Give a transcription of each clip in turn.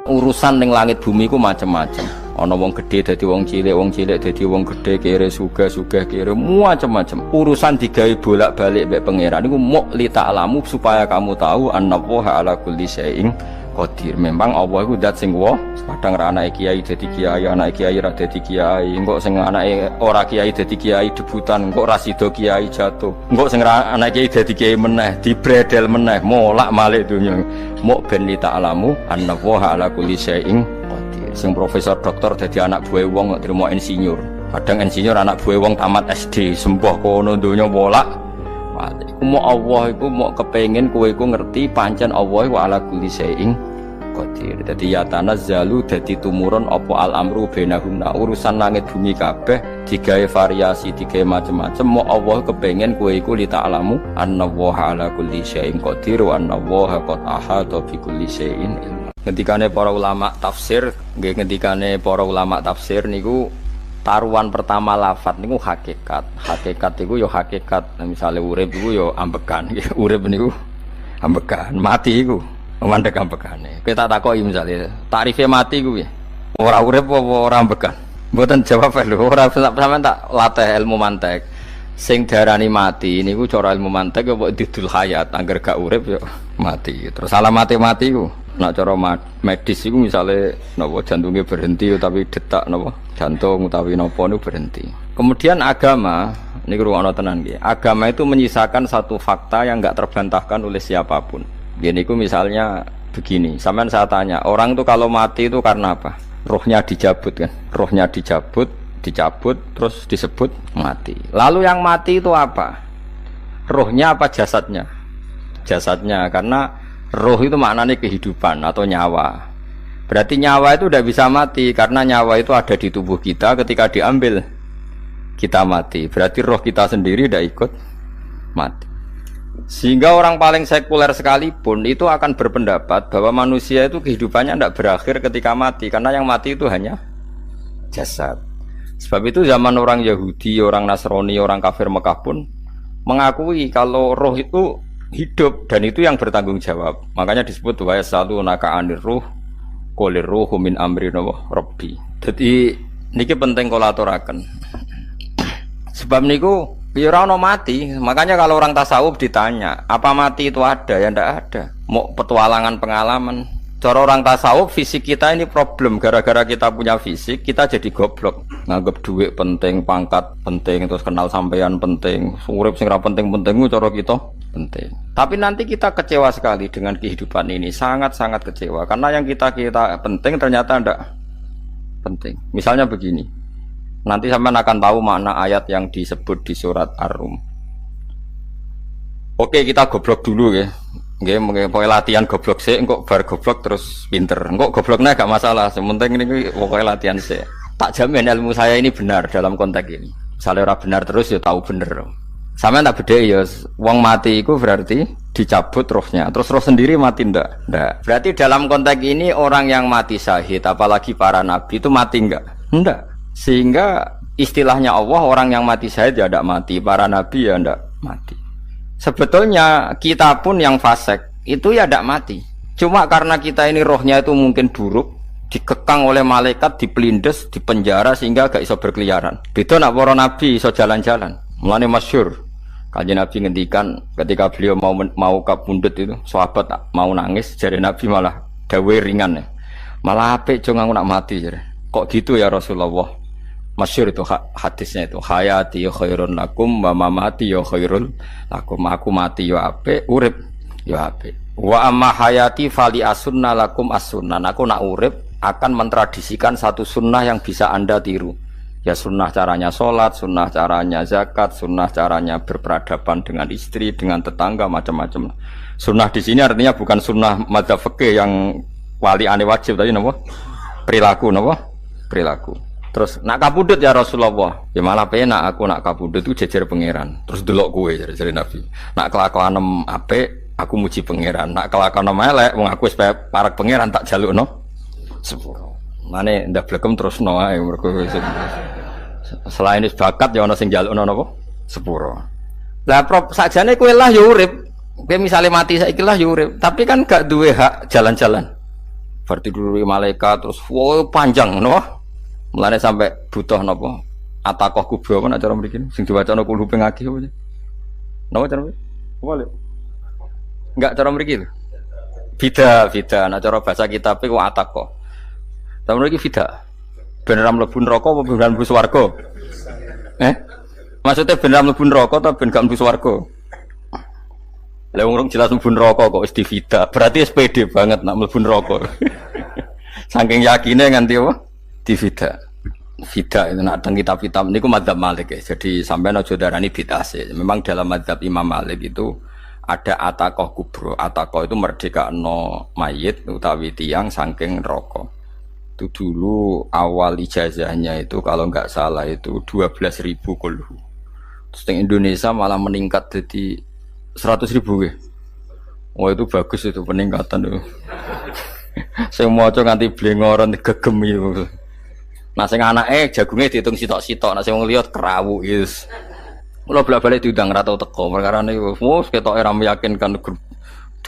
urusan ning langit bumi ku macam-macam. Ana wong gedhe dadi wong cilik dadi wong gedhe, kere sugih kere macam-macam. Urusan digawe bolak-balik mbek pangeran niku muk li ta'lamu supaya kamu tahu annallaha ala kulli syai'in qadir. Memang Allah iku zat sing wa, kadang ra anake kiai dadi kiai, anake kiai ra dadi kiai, engko sing anake ora kiai dadi kiai debutan, engko ra sida kiai jatuh. Engko sing ra anake kiai dadi kiai meneh, dibredel meneh, molak-malik dunya. Muk ben li ta'lamu annallaha ala kulli syai'in qadir. Sing profesor doktor dadi anak buah wong kok trimo insinyur. Kadang insinyur anak buah wong tamat SD, sembah kono donya molak. Iku mau Allah iku mau kepengin kowe iku ngerti pancen Allah wa ala kulli syai'in qadir. Dadi ya tanazzalu dadi tumurun apa al-amru bainahunna, urusan langit bumi kabeh digawe variasi, digawe macam-macam. Mau Allah kepengin kowe iku li ta'lamu annallaha ala kulli syai'in qadir wa annallaha qad ahata bi kulli syai'in ilma. Ngendikane para ulama tafsir, nggih ngendikane para ulama tafsir niku taruhan pertama lafat niku hakikat. Hakikat niku yo hakikat. Misale urip iku yo ambekan. Urip niku ambekan, mati iku mandek ambekane. Kowe tak takoki misale, tarife mati ku piye? Ora urip apa ora ambekan? Mboten jawab lho, ora sampean tak latih ilmu mantek. Sing darani mati niku cara ilmu mantek yo didul hayat, angger gak urip yo mati. Terus alamate mati ku nek cara medis iku misale napa jantunge berhenti tapi detak napa jantung utawi napa niku berhenti. Kemudian agama niku ruwono tenan nggih. Agama itu menyisakan satu fakta yang enggak terbantahkan oleh siapapun. Gini ku misalnya begini, sampean saya tanya, orang itu kalau mati itu karena apa? Rohnya dicabut kan? Rohnya dicabut, terus disebut mati. Lalu yang mati itu apa? Rohnya apa jasadnya? Jasadnya, karena roh itu maknanya kehidupan atau nyawa. Berarti nyawa itu udah bisa mati, karena nyawa itu ada di tubuh kita, ketika diambil kita mati. Berarti roh kita sendiri udah ikut mati. Sehingga orang paling sekuler sekalipun itu akan berpendapat bahwa manusia itu kehidupannya tidak berakhir ketika mati, karena yang mati itu hanya jasad. Sebab itu zaman orang Yahudi, orang Nasrani, orang kafir Mekah pun mengakui kalau roh itu hidup dan itu yang bertanggung jawab. Makanya disebut wa yasalunaka 'anir ruh qul ruhu min amri rabbi. Jadi niki penting kula aturaken. Sebab niku ya ora ono mati. Makanya kalau orang tasawuf ditanya, apa mati itu ada? Ya ndak ada. Mau petualangan pengalaman. Cara orang tasawuf fisik kita ini problem. Gara-gara kita punya fisik, kita jadi goblok. Nganggep duit penting, pangkat penting, terus kenal sampean penting. Urip sing ra penting-penting cara kita penting. Tapi nanti kita kecewa sekali dengan kehidupan ini. Sangat-sangat kecewa. Karena yang kita penting ternyata ndak penting. Misalnya begini. Nanti sampean akan tahu makna ayat yang disebut di surat Ar-Rum. Oke, kita goblok dulu ya. Nggih, pokoke latihan goblok sik, engko bar goblok terus pinter. Engko gobloknya gak masalah, sementing ini pokoke latihan sik. Tak jamin ilmu saya ini benar dalam konteks ini. Misalnya ora benar terus ya tahu bener. Sampeyan tak bedheki ya, wong mati iku berarti dicabut rohnya. Terus roh sendiri mati ndak? Ndak. Berarti dalam konteks ini orang yang mati syahid, apalagi para nabi itu mati enggak? Ndak. Sehingga istilahnya Allah, orang yang mati syahid ya tidak mati, para nabi ya tidak mati. Sebetulnya kita pun yang fasik itu ya tidak mati. Cuma karena kita ini rohnya itu mungkin buruk, dikekang oleh malaikat, dipelindes, dipenjara sehingga gak iso berkeliaran. Beda nak para nabi iso jalan-jalan. Mulane masyhur Kanjeng Nabi ngendikan ketika beliau mau kabundut itu, sahabat mau nangis, jare Nabi malah dawe ringan ya. Malah apik jong aku nak mati jare. Kok gitu ya Rasulullah? Masyhur itu hadisnya itu, hayati khairun lakum wa mamati ya khairul lakum. Aku mati ya apik, urip ya apik. Wa amma hayati fali asunna lakum as-sunnah. Aku nak urip akan mentradisikan satu sunnah yang bisa Anda tiru. Ya sunnah caranya sholat, sunnah caranya zakat, sunnah caranya berperadaban dengan istri, dengan tetangga, macam-macam. Sunnah di sini artinya bukan sunnah madzhab fikih yang wali ane wajib tadi, napa? Perilaku, napa? Perilaku. Terus nak kabudut ya Rasulullah, ya malah penak aku nak kabudut itu jejer pangeran. Terus delok kowe jare Nabi. Nak kelakuan apik aku muji pangeran. Nak kelakuan elek wong aku wis parek pangeran tak jalukno sepuro. Mane ndak blekem terusno ae mergo selain wis bakat ya ana sing jalukno napa? Sepuro. Lah sakjane kowe lah ya urip. Kowe misale mati saiki lah ya urip, tapi kan gak duwe hak jalan-jalan. Bertiduri malaikat terus panjang no. Mulane sampai butuh napa? Atakoh kubro apa cara mriki sing diwacana kulo pengaki apa. Napa cara mriki? Boleh. Enggak cara mriki lho. Bida, nah cara bahasa kitab iku atakoh. Cara mriki bida. Ben ra mlebu neraka apa ben mlebu swarga? Maksudnya ben ra mlebu neraka ta ben gak mlebu swarga? Lah wong jelas mlebu neraka kok wis divida. Berarti SPD banget nak mlebu neraka. Saking yakine nganti apa? Divida. Vida itu nak teng kitab-kitab niku madzhab Malik ya. Jadi sampean aja darani bid'ah sih. Memang dalam madzhab Imam Malik itu ada atakoh kubro. Atakoh itu merdekakno mayit utawi tiyang saking neraka. Itu dulu awal ijazahnya itu kalau nggak salah itu 12.000 kulhu. Terus di Indonesia malah meningkat jadi 100.000 ya. Wah itu bagus itu peningkatan itu. Saya mau coba nganti blengoran gegem itu. Nah sing anake jagunge diitung sitok-sitok, nah sing wong liya kerawu is. Mula bolak-balik diundang ra tau teko, perkara niku wis ketoke ra meyakinkan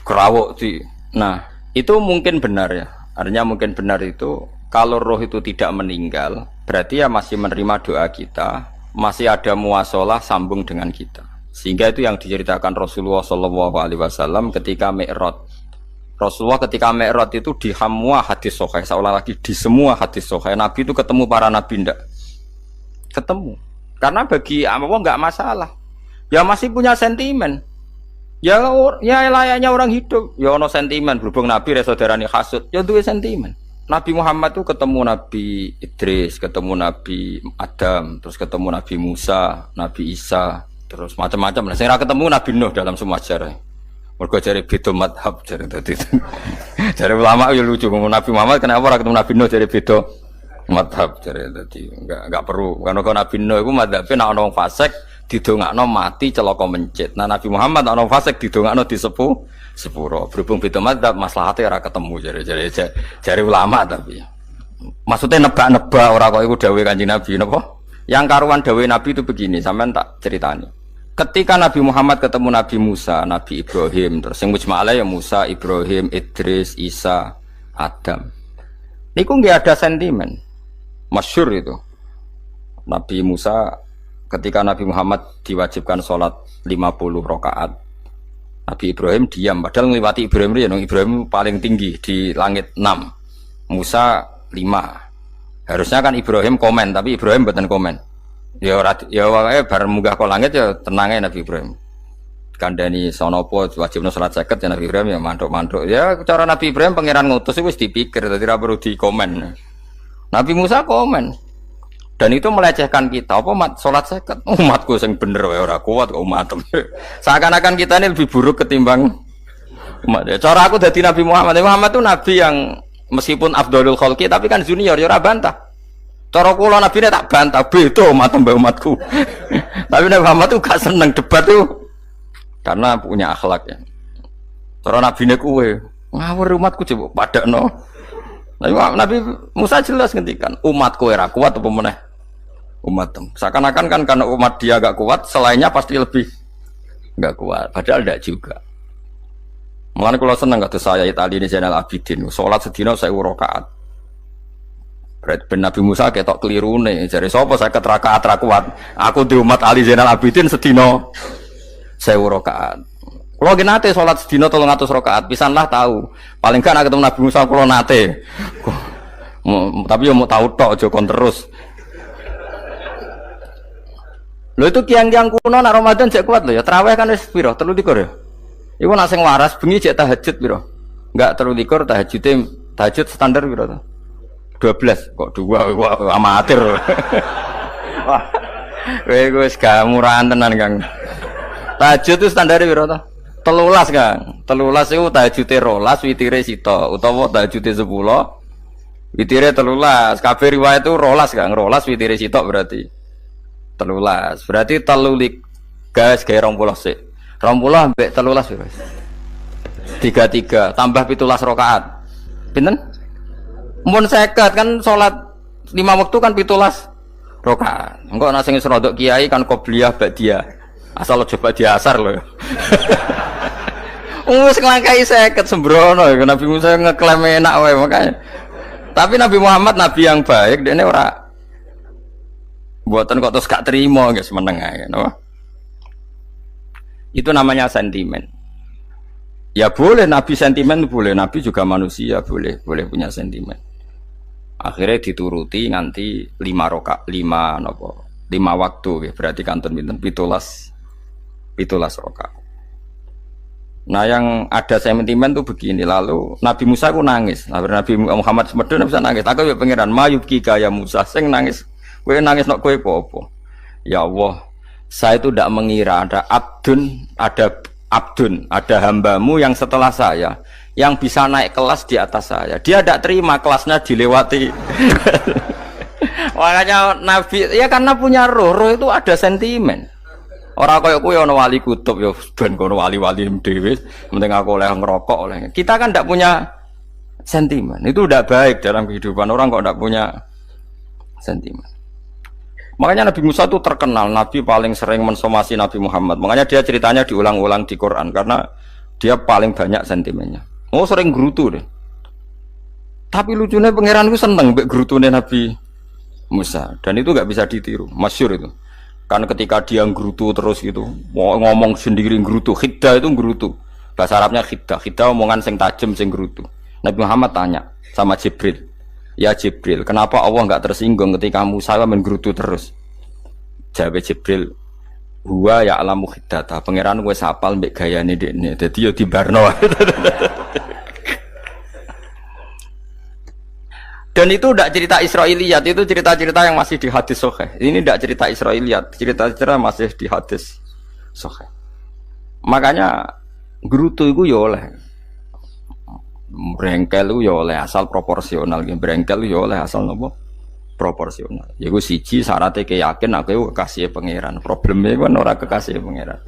kerawuk di. Nah, itu mungkin benar ya. Artinya mungkin benar itu kalau roh itu tidak meninggal, berarti ya masih menerima doa kita, masih ada muasalah sambung dengan kita. Sehingga itu yang diceritakan Rasulullah SAW ketika Mi'raj. Rasulullah ketika Mi'raj itu di semua hadis sahih, seolah lagi di semua hadis sahih Nabi itu ketemu para nabi ndak? Ketemu. Karena bagi Allah nggak masalah. Ya masih punya sentimen. Ya layaknya orang hidup. Ya ono sentimen berhubung Nabi saudarane hasud, ya duwe sentimen. Nabi Muhammad itu ketemu Nabi Idris, ketemu Nabi Adam, terus ketemu Nabi Musa, Nabi Isa, terus macam-macam. Nah, saya ketemu Nabi Nuh dalam semua sejarah. Mergo jare beda madhab jare dadi. Jare ulama ya lucu ngomong Nabi Muhammad kenapa ora ketemu Nabi Nuh jare beda madhab jare dadi enggak perlu. Karena Nabi Nuh iku madhabe nek ana wong fasik didongakno mati celaka mencit. Nah Nabi Muhammad ana wong fasik didongakno sepuro. Berhubung beda madhab maslahate ora ketemu jare ulama tapi. Maksudnya nebak-nebak ora kok iku dawuhe Kanjeng Nabi napa? Yang karuan dawuhe Nabi itu begini, sampean tak ceritani. Ketika Nabi Muhammad ketemu Nabi Musa, Nabi Ibrahim, terus yang mujma'alah ya Musa, Ibrahim, Idris, Isa, Adam. Niku nggak ada sentimen. Masyhur itu. Nabi Musa ketika Nabi Muhammad diwajibkan sholat 50 rakaat. Nabi Ibrahim diam, padahal ngliwati Ibrahim ya, Ibrahim paling tinggi di langit 6. Musa 5. Harusnya kan Ibrahim komen, tapi Ibrahim mboten komen. Ya wae bar munggah ke langit ya tenange Nabi Ibrahim. Kandhani sonopo wajibna salat 50 ya Nabi Ibrahim ya mantuk-mantuk. Ya cara Nabi Ibrahim pangeran ngutus wis dipikir dadi ora perlu dikomen. Nabi Musa komen. Dan itu melecehkan kita. Apa salat 50? Umatku sing bener wae ora kuat kok umat. Seakan-akan kita ini lebih buruk ketimbang umat. Ya, cara aku dadi Nabi Muhammad. Muhammad itu nabi yang meskipun afdhalul khalqi tapi kan junior ya ora bantah. Cara kula Nabi tak bantah beda umat mbak umatku. Tapi Nabi Muhammad tuh gak seneng debat tuh karena punya akhlak ya. Cara Nabi ne kuwe ngawur umatku coba padakno. Nabi Musa jelas ngendikan umatku ora kuat apa meneh umat. Seakan-akan kan karena umat dia gak kuat, selainnya pasti lebih gak kuat. Padahal tidak juga. Mulane kula seneng kados saya Itali ini Zainal Abidin. Salat sedina 1000 rakaat. Berarti ben Nabi Musa ketok kelirune. Jare sapa 50 rakaat ra kuat. Aku di umat Ali Zainal Abidin sedina 1000 rakaat. Kula nggih nate salat sedina 300 rakaat. Pisanlah tahu. Paling kan ketemu Nabi Musa kula nate. Tapi yo mau tahu tok aja kon terus. Lho itu kiang-kiang kuno nak Ramadan jek kuat lho ya. Tarawih kan wis piro? 3 ya. Iku nak sing waras bengi jek tahajud piro? Enggak 3 tahajud standar piro to? 12 kok 2 amatir. Wah. Kowe wis gak murahan tenan Kang. Tahajud itu standar piro to? 13 Kang. 13 iku tahajude 12 witire sita utawa tahajude 10 witire 13. Kabeh riwayat itu 12 Kang. 12 witire sita berarti 13. Berarti 3 gas gawe 20 sik. 20 ambek 13 piro? 33 tambah 17 rakaat. Pinten? Mun 50 kan salat 5 waktu kan 17 rakaat. Engko ana sing rodok kiai kan qobliyah ba'diyah. Asal coba diasar lho. Wis nglangkai 50 sembrono Nabi Musa ngeklaim enak wae makanya. Tapi Nabi Muhammad nabi yang baik dene ora buatan kok terus gak terima guys meneng ae no? Itu namanya sentimen. Ya boleh nabi sentimen boleh, nabi juga manusia boleh punya sentimen. Akhirnya dituruti nganti 5 waktu ya. Berarti kantun pinten 17 rakaat. Nah yang ada sentimen tuh begini, lalu Nabi Musa aku nangis, Nabi Muhammad semedon bisa nangis. Aku ya pangeran mayubki kaya Musa, sing nangis, kowe nangis nok kowe apa? Ya Allah, saya itu tidak mengira ada hambamu yang setelah saya, yang bisa naik kelas di atas saya. Dia tidak terima kelasnya dilewati. Makanya Nabi, ya karena punya roh itu ada sentimen. Orang kaya kowe ana wali kutub ya ben kono wali-wali dhewe, penting aku oleh ngerokok oleh. Kita kan ndak punya sentimen. Itu udah baik dalam kehidupan orang kok ndak punya sentimen. Makanya Nabi Musa itu terkenal nabi paling sering mensomasi Nabi Muhammad. Makanya dia ceritanya diulang-ulang di Quran karena dia paling banyak sentimennya. Oh sering gerutu deh. Tapi lucunya pangeran itu seneng mbek gerutune Nabi Musa dan itu nggak bisa ditiru. Masyhur itu. Kan ketika dia nggerutu terus gitu, ngomong sendiri nggerutu, khiddah itu nggerutu. Bahasa Arabnya khiddah omongan sing tajem sing nggerutu. Nabi Muhammad tanya sama Jibril, ya Jibril, kenapa Allah enggak tersinggung ketika Musa menggerutu terus? Jawab Jibril, huwa ya'lamu khiddata, pangeran wis hafal mbek gayane dekne. Dadi yo dibarno. Dan itu tidak cerita Israiliyat, itu cerita-cerita yang masih di hadis sahih. Ini tidak cerita Israiliyat, cerita-cerita masih di hadis sahih. Makanya gerutu itu ya oleh, brengkel itu ya oleh asal proporsional, brengkel ya oleh asal nopo proporsional. Yaiku siji syaratnya keyakin aku kekasih pangeran. Problemnya kan orang kekasih pangeran.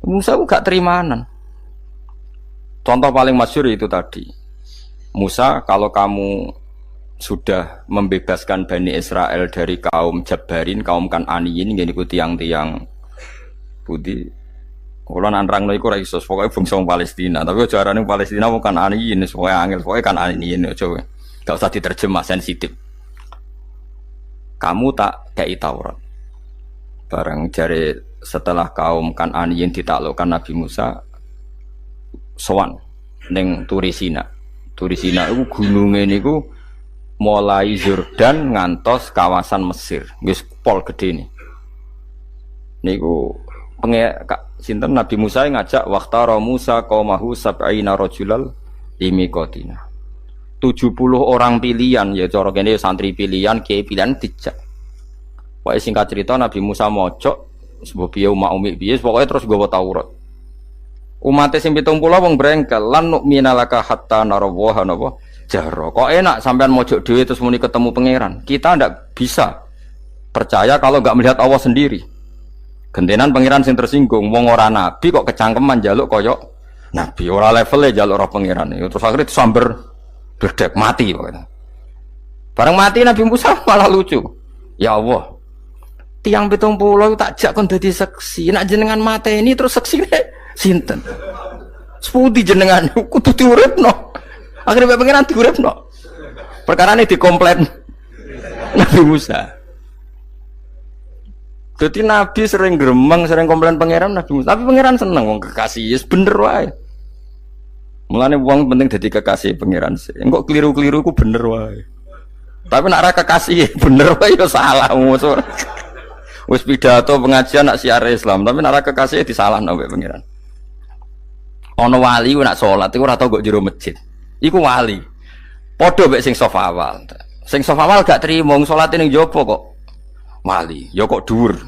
Musa itu gak terimanan. Contoh paling masyhur itu tadi. Musa, kalau kamu sudah membebaskan Bani Israel dari kaum Jabbarin, kaum Kan'aniyin, gini ku tiang-tiang putih. Kalau nanrang iku ora iso, pokoke bangsa Palestina. Tapi ajarane Palestina bukan Kan'aniyin, pokoke angel, pokoke Kan'aniyin aja. Gak usah diterjemah sensitif. Kamu tak kei Taurat. Barang jare setelah kaum Kan'aniyin ditaklukkan Nabi Musa sowan ning Turisina. Turisina iku gununge niku mulai Yordan ngantos kawasan Mesir, wis pol gede nih. Niku sinten Nabi Musa ngajak waqtara Musa qaumahu sab'ina rajulal limiqatina. 70 orang pilihan ya cara kene santri pilihan, kiai pilihan dijak. Pokoke singkat cerita Nabi Musa mojok sebab piye umat umi piye pokoke terus nggawa Taurat. Umate sing 70 wong brengkel lan nu'mina laka hatta narawaha napa jaro. Kok enak sampean mojok dhewe terus muni ketemu pangeran. Kita ndak bisa percaya kalau enggak melihat Allah sendiri. Gentenan pangeran sing tersinggung, wong ora nabi kok kecangkeman njaluk kaya nabi, ora levele njaluk roh pangeran. Terus akhirnya disamber bledek mati pokoknya. Bareng mati Nabi Musa malah lucu. Ya Allah, tiang 70 tak jak kon dadi saksi. Nek jenengan mateni terus saksine sinten? Sepundi jenengan kudu diuripno. Akhirnya pengiran diuripno. Perkara ini dikomplain Nabi Musa. Jadi Nabi sering gremeng, sering komplain pangeran Nabi Musa. Tapi pangeran seneng wong kekasih, yes, bener wae. Mulane wong penting dadi kekasih pangeran sih. Engko keliru-keliru ku bener wae. Tapi nek ora kekasih bener wae ya salah. Wis pidato pengajian nak siar Islam, tapi nek ora kekasih disalahno mbek pangeran. Ana wali nak salat iku ora tau kok jero masjid. Iku wali. Padha mek sing saf awal. Sing saf awal gak trimo salat ning jopo kok wali. Ya kok dhuwur.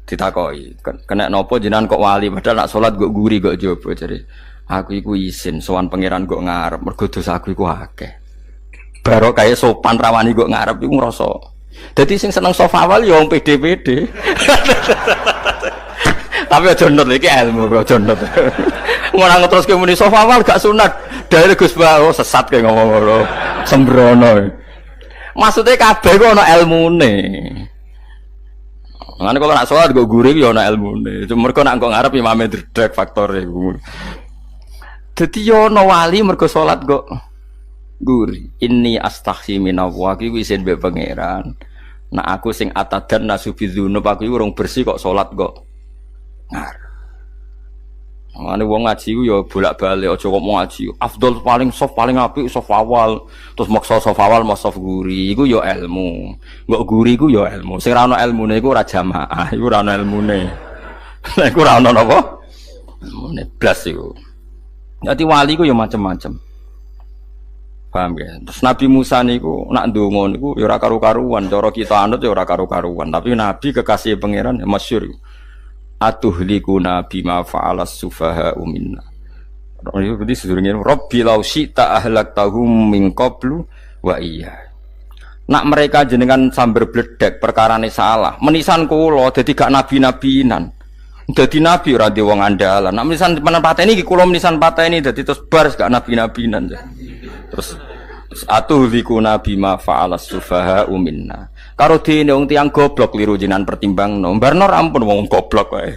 Ditakoki, kena napa jenengan kok wali padahal nak salat kok guri kok jopo jare. Aku iku isin sowan pangeran kok ngarep mergo dosa aku iku akeh. Baro kaya sopan rawani kok ngarep iku ngrasa. Dadi sing seneng saf awal ya wong pede-pede. Tapi aja nut iki ilmu aja nut. Ngono ngeteruske muni saf awal gak sunat. Dari Gus Bawo sesat kayak ngomong ngono. Sembrono. Maksudnya kabeh ku ana ilmune. Ngene kalau nak salat go guri yo ana ilmune. Cuma mergo nak kok ngarep imame dredeg faktore iku. Dadi yo ana wali mergo salat kok guri. Inni astaghfi minallah iki isin mbek pangeran. Nah aku sing atadan nasubidzunub aku iki urung bersih kok salat kok ngar. Mane wong ngaji ku ya bolak-balik aja kok mau ngaji. Afdol paling soft paling apik soft awal, terus maksa soft awal mau soft guri iku ya ilmu. Mbok guri ku ya ilmu. Sing ora ana ilmune iku ora jamaah, iku ora ana ilmune. Lah iku ora ana napa? Ilmune blas iku. Dadi wali ku ya macam-macam. Paham ya? Terus Nabi Musa niku nak ndonga niku ya ora karu-karuan, cara kita anut ya ora karu-karuan, tapi Nabi kekasih pangeran ya masyhur. Atuhlikuna bima fa'alas sufaha minna. Itu berarti sedurunge Rabbi law syi'ta ahlaktahum min qablu wa iya. Nak mereka jenengan sambar bledek perkarane salah, menisan kula dadi gak nabi-nabinan. Dadi nabi ora di wong andalan. Nak menisan pateni iki kula menisan pateni dadi terus bar gak nabi-nabinan. Terus atuhlikuna bima fa'alas sufaha minna. Karo dene wong tiyang goblok liru jenengan pertimbangno. Barno ampun wong goblok wae.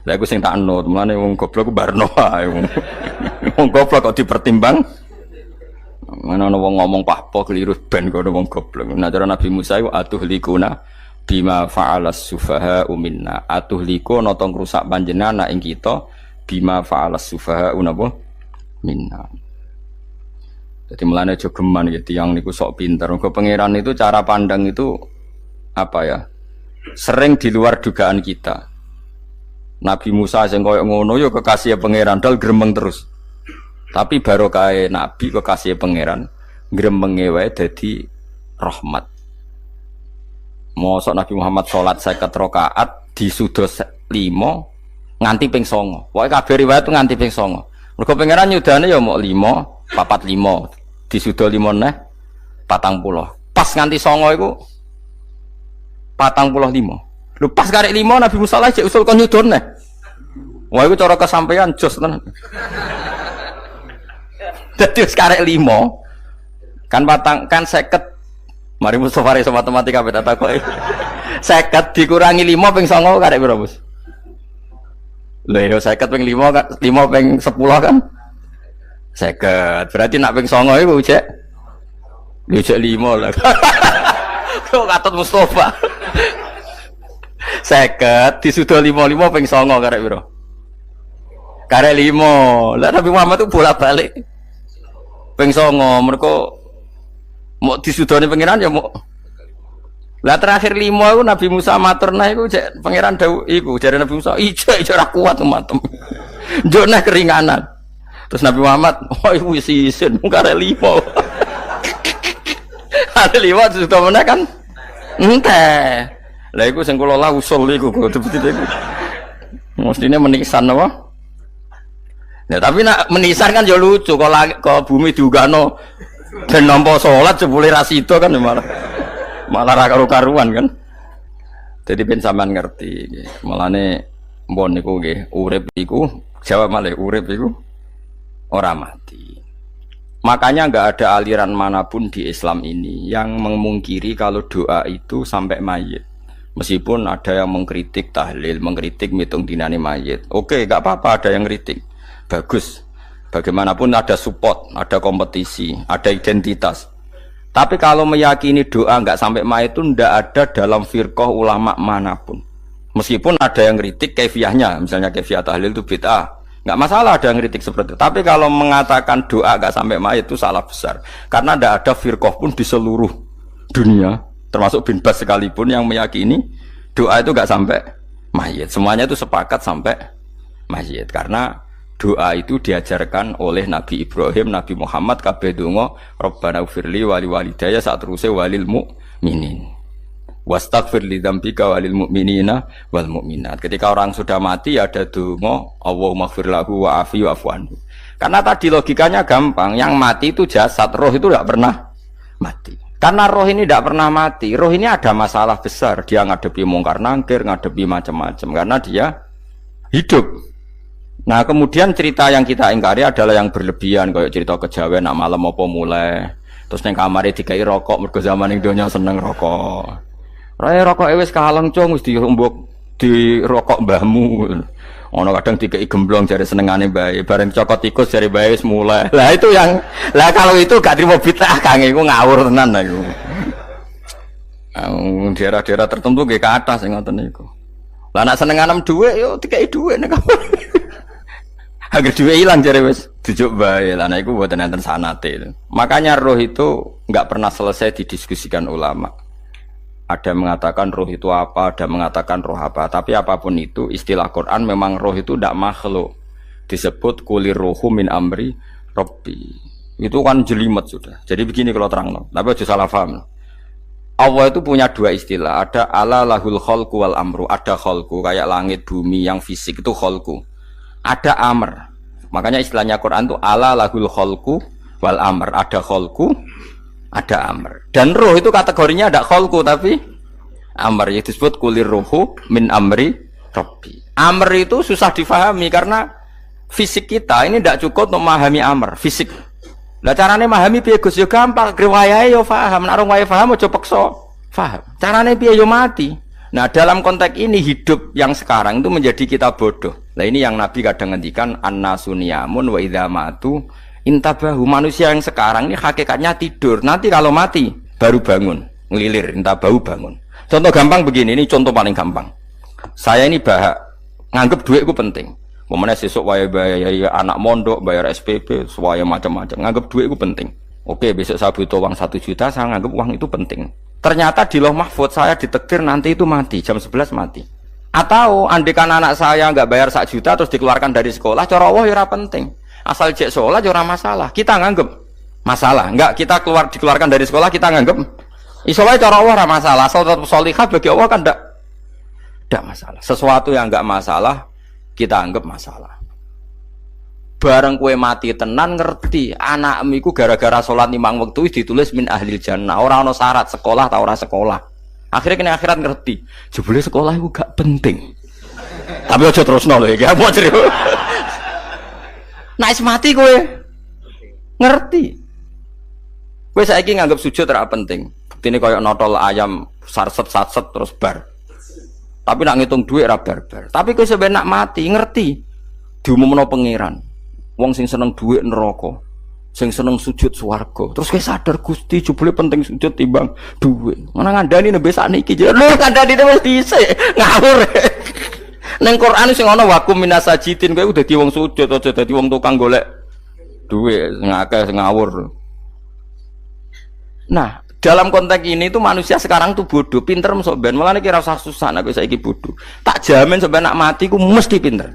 Lah iku sing tak anut, mulane wong goblok ku barno wae. Wong goblok kok dipertimbang. Mana ana wong ngomong pahpo keliru ben kok wong goblok. Nah cara Nabi Musa iku atuhlikuna bima fa'alas sufaha minna. Atuhliku ana tong rusak panjenengan ing kita bima fa'alas sufaha napa minna. Jadi mulane aja geman gitu yang niku sok pinter. Mergo pangeran itu cara pandang itu apa ya? Sering di luar dugaan kita. Nabi Musa sing koyo ngono ya kekasih pangeran dal gremeng terus. Tapi barokah nabi kekasih pangeran gremenge wae dadi rahmat. Mosok Nabi Muhammad salat 50 rakaat disudos 5 nganti ping 9. Pokoke kabeh riwayat nganti ping 9. Mergo pangeran nyudane ya mok 5, 45 disudo 5 neh 40. Pas nganti 9 iku 45. Lho pas karek 5 Nabi Musa lagi usul kon nyudon neh. Wah iku cara kesampaian jos tenan. Dadi wis karek 5 kan patang kan 50. Mari Mustofa iso matematika beda takoke. 50 dikurangi 5 ping 9 karek piro, Bos? Lho ya 50 ping 5 ping 10 kan? 50. Berarti nak ping 9 iku cek. Lho cek 5 lah. Kok katut Mustofa. 50 disudo 55 ping 9 karek piro? Karek 5. Lah Nabi Muhammad itu bolak-balik. Ping 9 mergo mau disudone pangeran ya mau. Lah terakhir 5 iku Nabi Musa matur nah iku cek pangeran dawuh iku jare Nabi Musa ijo ora kuat matem. Njuk nah keringanan. Terus Nabi Muhammad, "Oh iku wis isin mung karek 5." Ada 5 disudone meneh kan? Enteh. Lah iku sing kula lah usul iku betul-betul iku. Mestine menisan apa? Ya tapi nak menisan kan ya lucu kalau bumi diugano dan nampa salat jebule ra sida kan malah ra karu-karuan kan. Jadi ben sampean ngerti nggih. Mulane mbon niku nggih urip iku jawab malih urip iku ora mati. Makanya enggak ada aliran manapun di Islam ini yang memungkiri kalau doa itu sampai mayit. Meskipun ada yang mengkritik tahlil, mengkritik mitung dinane mayit. Oke, enggak apa-apa ada yang kritik. Bagus. Bagaimanapun ada support, ada kompetisi, ada identitas. Tapi kalau meyakini doa enggak sampai mayit itu enggak ada dalam firqah ulama manapun. Meskipun ada yang kritik kaifiahnya, misalnya kaifiah tahlil itu bid'ah. Enggak masalah ada yang kritik seperti itu. Tapi kalau mengatakan doa enggak sampai mayit itu salah besar. Karena enggak ada firqah pun di seluruh dunia, termasuk bin Bas sekalipun yang meyakini doa itu enggak sampai mayit. Semuanya itu sepakat sampai mayit. Karena doa itu diajarkan oleh Nabi Ibrahim, Nabi Muhammad kabeh donga Rabbana ufirli wali walidayya saat teruse walil mu'minin wastaghfir li dzambika walil mu'minina wal mu'minat. Ketika orang sudah mati ada donga Allahumma ighfir lahu wa afi wa'fu anhu. Karena tadi logikanya gampang, yang mati itu jasad, roh itu tidak pernah mati. Karena roh ini tidak pernah mati, roh ini ada masalah besar, dia ngadepi mungkar nangkir, ngadepi macam-macam karena dia hidup. Nah kemudian cerita yang kita ingkari adalah yang berlebihan, kayak cerita kejawen nak malam apa mulai terus neng kamar dikai rokok mergo zaman ning donya seneng rokok. Raya rokok wis kaleng cung wis dirumbuk di rokok mbahmu. Ono kadang dikei gemblong jare senengane bae, bareng cokot tikus jare bae wis mulai. Lah itu yang kalau itu gak trimo bid'ah Kang iku ngawur tenan lah iku. Daerah-daerah tertentu nggih kathah sing ngoten niku. Lah nek senengane dhuwit yo dikei dhuwit nek agar dhuwit ilang jare wis dijuk bae. Lah nek iku mboten enten sanate. Makanya roh itu enggak pernah selesai didiskusikan ulama. Ada mengatakan roh itu apa, ada mengatakan roh apa. Tapi apapun itu, istilah Quran memang roh itu tidak makhluk. Disebut kulir rohu min amri robbi. Itu kan jelimet sudah. Jadi begini kalau terang, tapi aja salah paham. Allah itu punya dua istilah. Ada ala lahul kholku wal amru. Ada kholku, kayak langit, bumi yang fisik itu kholku. Ada amr. Makanya istilahnya Quran itu ala lahul kholku wal amr. Ada kholku, ada amr. Dan roh itu kategorinya ada kholku tapi amr, yaitu disebut kulir rohu min amri robbi. Amr itu susah difahami karena fisik kita ini tidak cukup untuk memahami amr fisik. Lah carane memahami piye Gus? Yo gampang, riwayahe yo paham. Nek ora wae paham aja peksa paham. Carane piye yo mati. Nah, dalam konteks ini hidup yang sekarang itu menjadi kita bodoh. Nah, ini yang Nabi kadang ngendikan annasuniyamun wa idza matu intabahu. Manusia yang sekarang ini hakikatnya tidur. Nanti kalau mati baru bangun, ngelilir, intabahu bangun. Contoh gampang begini, ini contoh paling gampang. Saya ini nganggep duit itu penting. Momennya sesuk wae bayar anak mondok, bayar SPP, semuanya macam-macam. Nganggep duit itu penting. Oke, besok saya butuh uang 1 juta, saya nganggep uang itu penting. Ternyata di Lauh Mahfudz saya ditakdir nanti itu mati, jam 11 mati. Atau andekan anak saya nggak bayar 1 juta terus dikeluarkan dari sekolah, cara Allah ya penting. Asal cek sholat ora masalah. Kita nganggep masalah. Enggak, kita dikeluarkan dari sekolah kita nganggep iso wae cara Allah ora masalah. Asal tetap sholihah bagi Allah kan ndak masalah. Sesuatu yang enggak masalah kita anggap masalah. Bareng kue mati tenan ngerti anakmu iku gara-gara sholat 5 waktu ditulis min ahlil jannah. Ora ana syarat sekolah ta ora sekolah. Akhirnya kena akhirat ngerti. Jebule sekolah iku gak penting. Tapi aja terusno lho iki. Apa cerita? Nah, mati kowe ngerti. Kowe saiki nganggep sujud ora penting. Buktine koyo notol ayam sarset-sarset terus bar. Tapi nak ngitung duit ora bar-bar. Tapi kowe sampe nak mati ngerti diumumno pangeran. Wong sing seneng duit neraka, sing seneng sujud swarga. Terus kowe sadar Gusti jebule penting sujud timbang duit. Mana ngandani nembe sakniki. Lho ngandani wis dhisik. Ngawur. Neng Quran sing ana wakum minasajidin kowe dadi wong sujud aja dadi wong tukang golek duit ngakeh ngawur. Nah, dalam konteks ini tuh manusia sekarang tuh bodoh, pinter mosok ben. Mulane kira usah susah nek saiki bodoh. Tak jamin sampai nak mati ku mesti pinter.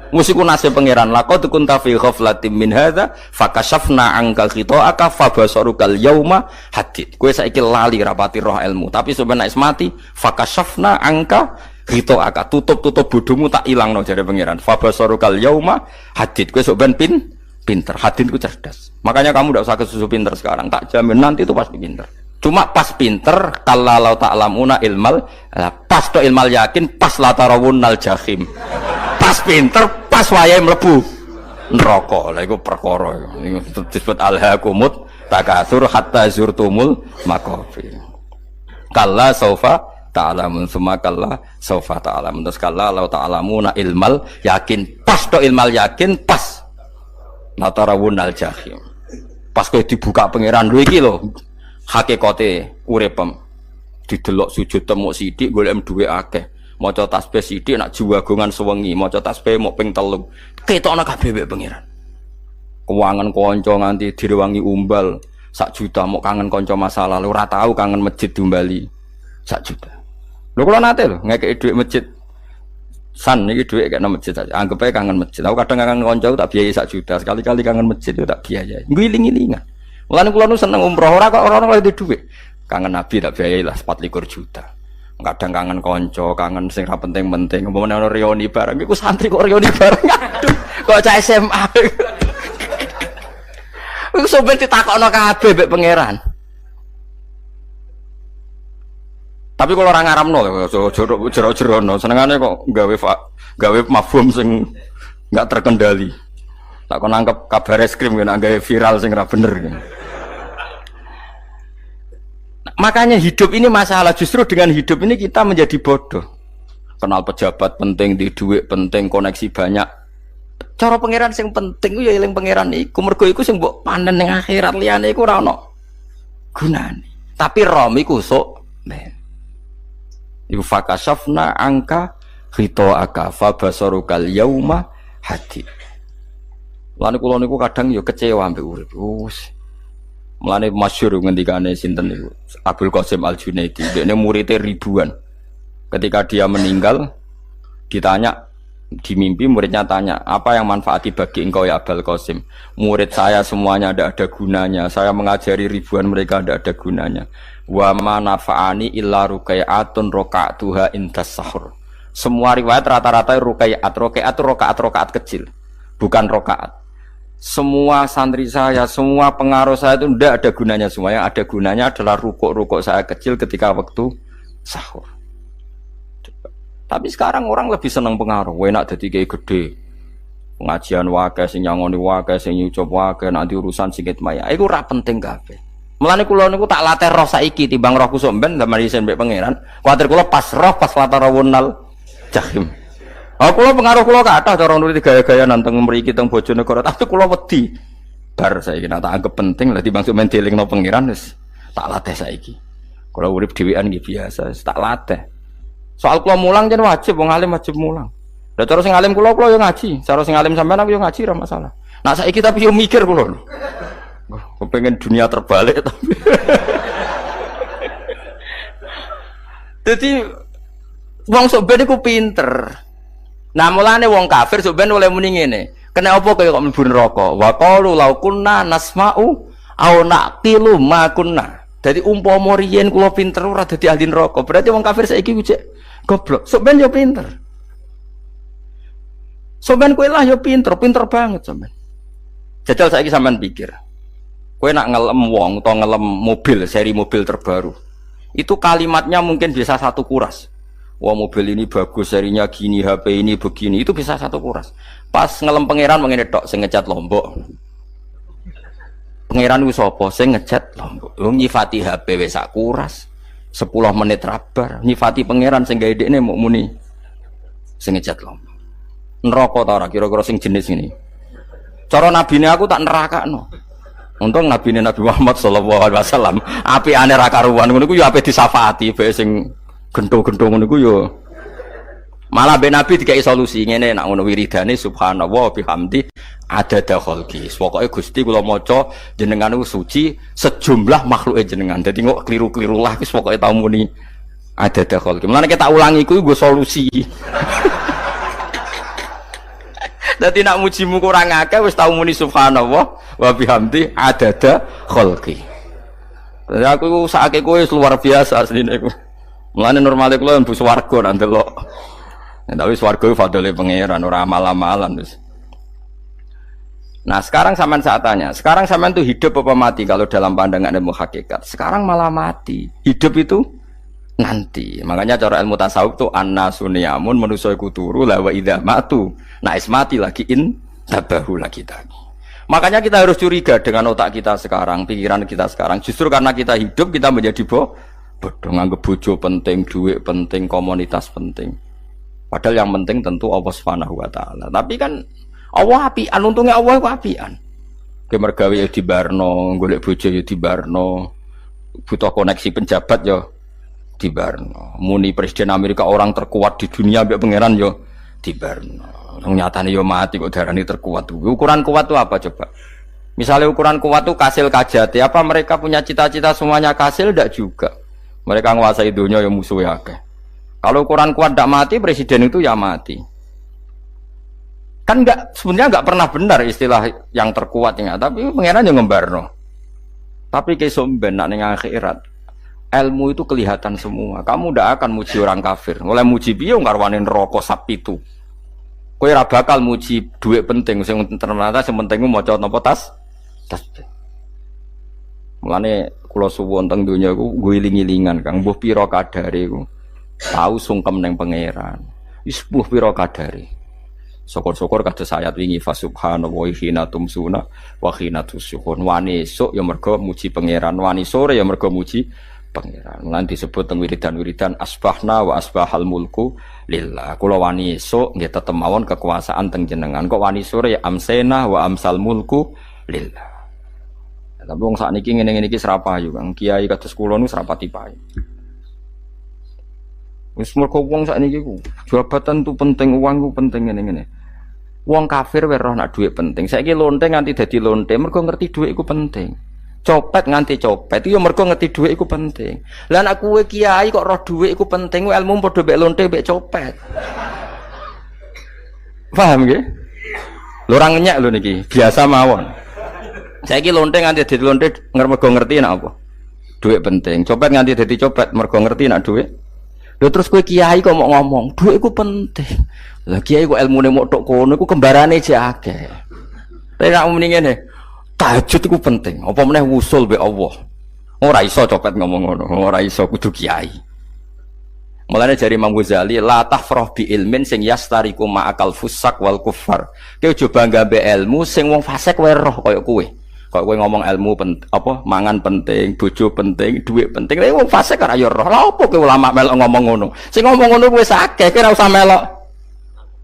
Mesti ku nasib pangeran laqad kunta fi ghaflatin min hadza fakashafna anka khita'aka fabasarukal yauma hadid. Kowe saiki lali rapati roh ilmu, tapi sampai nak mati fakashafna anka khita'aka tutup bodohmu tak ilangno jare pangeran. Fabasarukal yauma hadid. Kowe sok ben pinter. Hadid ku cerdas. Makanya kamu tidak usah kesusu pinter sekarang. Tak jamin nanti itu pasti pinter. Cuma pas pinter kalau ta'lamuna ilmal pas to ilmal yakin pas latarawunnal jahim. Pas pinter pas wayahe mlebu neraka. Lha iku perkara iku disebut alhaqumut takatsur hatta zurtumul maqabir. Kalla saufa ta'lamun summa kalla saufa ta'lamun. Terus kalla law ta'lamuna ilmal yakin pas to ilmal yakin pas latarawunnal jahim. Pas kowe dibuka pangeran lho iki lho hakikate uripem didelok sujud temuk sithik golek dhuwit akeh maca tasbih sithik nak jiwagongan sewengi maca tasbih mok ping 3 ketokno kabeh mek pangeran keuangan kanca nganti direwangi umbal 1 juta mok kangen kanca masa lalu ora tau kangen masjid diumbali 1 juta lho kula nate lho ngekeki dhuwit masjid san iki dhuwit kena masjid saja anggap ae kangen masjid aku kadang kangen kanca tak biayai 1 juta sekali-kali kangen masjid tak biayai ngiling-ilingan. Mulane kula nu seneng umroh ora kok ora oleh duit. Kangen Nabi tak biayai lah 24 juta. Kadang kangen kanca, kangen sing ra penting-penting. Umpamane ana reuni bareng iku santri kok reuni bareng. Aduh, kok cah SMA. Iku sampe ditakokno kabeh mek pangeran. Tapi kalau orang ngaramno jero-jerono senengane kok gawe mafhum sing enggak terkendali. Tak kon nangkep kabar es krim kan gawe viral sing ra bener kan. Makanya hidup ini masalah, justru dengan hidup ini kita menjadi bodoh. kenal pejabat penting, di duit penting, koneksi banyak. Cara pangeran sing penting ku ya eling pangeran iku. Mergo iku sing mbok panen ning akhirat, liyane iku ora ono gunane. Tapi rom iku sok men. Iku fakasafna angka ghita'aka fa basarukal yauma hadid. Lan kula niku kadang ya kecewa ambek urip. Mulane masyhur ngendikane sinten niku Abdul Qasim Al-Junaidi, dekne muridé ribuan. Ketika dia meninggal ditanya di mimpi, muridnya tanya, apa yang manfaati bagi engkau ya Abdul Qasim? Murid saya semuanya tidak ada gunanya, saya mengajari ribuan mereka tidak ada gunanya. Wa ma nafa'ani illa rukai'atun roka'atuha indas sahur. Semua riwayat rata-rata rukai'at rokaat kecil, bukan rokaat. Semua santri saya, semua pengaruh saya itu tidak ada gunanya semua. Yang ada gunanya adalah rukuk saya kecil ketika waktu sahur. Tapi sekarang orang lebih senang pengaruh. Enak jadi kayak gede. Pengajian wakai, sing nyangoni wakai, sing nyucup wakai, nanti urusan sikit maya. Iku ora penting kabeh. Mulane kula niku tak latih roh saiki timbang roh kusuk ben sampeyan isen mbek pangeran. Kuwatir kula pas roh pas latarawunal jahim. Oh kula pengaruh kula kathah cara nuruti gaya-gaya nanteng mriki teng Bojonegoro, tapi kula wedi. Bar saiki nek tak anggap penting lah timbang sampeyan dielingno pangeran wis tak latih saiki. Kula urip dhewean nggih biasa, tak latih. Soal kula mulang jan wajib, wong alim wajib mulang. Lah cara sing alim kula yo ngaji, cara sing alim sampean aku yo ngaji ora masalah. Nah saiki tapi yo mikir kula. Kepengen dunia terbalik tapi. Jadi wong sok ben iku pinter. Nah mulane wong kafir sok ben oleh muni ngene. Kena apa kaya kok mlebu neraka? Wa qalu law kunna nasma'u aw naqilu ma kunna. Dadi umpama riyen kula pinter ora dadi ahli neraka. Berarti wong kafir saiki ku cek goblok. Sok ben yo pinter. Sok ben kowe lah yo pinter banget sampean. Jajal saiki sampean pikir. Kowe nak ngelem wong utawa ngelem mobil, seri mobil terbaru. Itu kalimatnya mungkin bisa satu kuras. Wah mobil ini bagus, serinya gini, HP ini begini, itu bisa satu kuras. Pas ngelem pangeran mengene tok sing ngecat Lombok. Pangeran ku sapa sing ngecat Lombok? Wong nyifati HP wis sak kuras. 10 menit rabar, nyifati pangeran sing gawe dekne mok muni sing ngecat Lombok. Neraka ta ora kira-kira sing jenis ini. Cara nabine aku tak nerakakno. Untung nabine Nabi Muhammad sallallahu alaihi wasallam apikane ra karuan ngono iku ya ape disafaati bae sing gento-gento ngono iku ya. Malah ben Nabi dikai solusi ngene nek ngono wiridane subhanallah bihamdi adada khalqi. Pokoke Gusti kula maca jenengan niku suci sejumlah makhluke jenengan. Dadi kok kliru-kliru lah wis pokoke tau muni adada khalqi. Mulane tak ulangi kuwi nggo solusi. Dadi nak mujimu kurang akeh wis tau muni subhanallah wa bihamdi adada khalqi. Dadi aku sakake kowe luar biasa asline iku. Mulane normale kula mlebu swarga nak ndelok. Tapi swarga iku fadhole pangeran ora amal-amalan wis. Nah, sekarang sampean saat tanya, sekarang sampean tuh hidup apa mati kalau dalam pandangan ilmu hakikat? Sekarang malah mati. Hidup itu nanti. Makanya cara ilmu tasawuf tuh annasuniyamun manusa iku turu la wa idza matu. Nah, mati lagi tabahu lagi tadi. Makanya kita harus curiga dengan otak kita sekarang, pikiran kita sekarang. Justru karena kita hidup kita menjadi bodoh, nganggep bojo penting, duit penting, komunitas penting. Padahal yang penting tentu Allah Subhanahu wa taala. Tapi kan Allah apian, untungnya Allah itu apian. Kemergawe ya dibarno, golek bojo ya dibarno. Butuh koneksi penjabat ya dibarno. Muni presiden Amerika orang terkuat di dunia mbek pangeran ya dibarno. Nyatane yo mati kok darani terkuat. Ukuran kuat itu apa coba? Misalnya ukuran kuat itu kasil kajati, apa mereka punya cita-cita semuanya kasil? Tidak juga. Mereka menguasai dunia yang musuhnya akeh. Kalau ukuran kuat tidak mati, presiden itu ya mati. Kan enggak, sebenarnya enggak pernah benar istilah yang terkuatnya, tapi pangeran yang ngembarno. Tapi kesomben nak ning akhirat, ilmu itu kelihatan semua. Kamu tidak akan muji orang kafir. Mulai muji piye ngarwani neraka sapi itu. Kowe ora bakal muji duit penting sing ternyata sing penting maca napa tas. Mulane kula suwun teng donya iku ngiling-ilingan Kang mbuh pira kadare iku. Tahu sungkem ning pangeran. Wis mbuh pira kadare. Syukur-syukur kados ayat wingi fa subhanallahi hina tumsuna wa hina tusyukun. Wani esuk ya mergo muji pangeran, wani sore ya mergo muji pangeran. Lan disebut teng wiridan-wiridan asbahna wa asbahal mulku lillah. Kula wani esuk nggih tetep mawon kekuasaan teng jenengan. Kok wani sore amsena wa amsal mulku lillah. Tapi wong sakniki ngene-ngene iki serapayu Kang. Kiai kados kula niku serapati payu. Wis mergo wong sakniki ku jabatan tu penting, uang ku penting ngene-ngene. Wong kafir wae roh nak dhuwit penting. Saiki lonte nganti dadi lonte mergo ngerti dhuwit iku penting. Copet nganti copet itu ya mergo ngerti dhuwit iku penting. Lah nek kowe kiai kok roh dhuwit iku penting, ilmu padha mek lonte mek copet. Paham nggih? Lho ora ngenyek lho niki, biasa mawon. Saiki lonte nganti dadi lonte mergo ngerti nek apa? Dhuwit penting. Copet nganti dadi copet mergo ngerti nek dhuwit. Lho terus kowe kiai kok mau ngomong, dhuwit iku penting. Lah kiai kok ilmune mok tok kono iku kembarane jek akeh. Tapi nek muni ngene, tahajud itu penting. Apa meneh wusul be Allah. Ora iso copet ngomong ngono, ora iso kudu kiai. Mulane jari Imam Ghazali, la tafrah bi ilmin sing yastariku ma'akal fusak wal kufar. Kowe aja bangga be ilmu sing wong fasik wae roh kaya kowe. Kaya kowe ngomong ilmu apa mangan penting, bojo penting, dhuwit penting. Lah wong fasik ora ya roh. Lah opo kowe ulama melok ngomong ngono? Sing ngomong ngono kowe akeh, kowe ora usah melok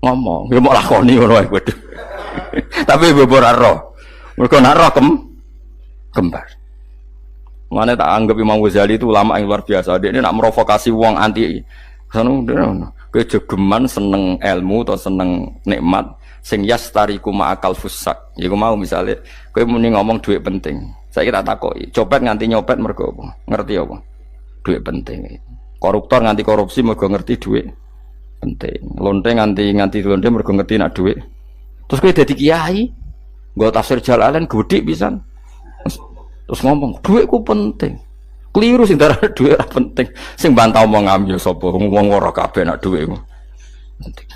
ngomong. Ya mok lakoni ngono wae kowe. Tapi bobor roh. Mereka nak roh kembar. Mana tak anggap Imam Ghazali itu ulama yang luar biasa. Dia ini nak merovokasi uang anti. Kejegeman seneng ilmu atau seneng nikmat. Sing yastariku ma'akal fusak. Ya aku mau misalnya, kowe muni ngomong duit penting. Saya tak takoki, copet nganti nyopet mergo apa? Ngerti apa? Duit penting. Koruptor nganti korupsi mergo ngerti duit penting. Lonte nganti lonte mergo ngerti nak duit. Terus kowe dadi kiai. Gak tafsir Jalalain gede pisan. Terus ngomong, duitku penting. Keliru sing darane duit ora penting. Sing bantah omong amyo sapa wong ora kabeh nak duitmu. Penting.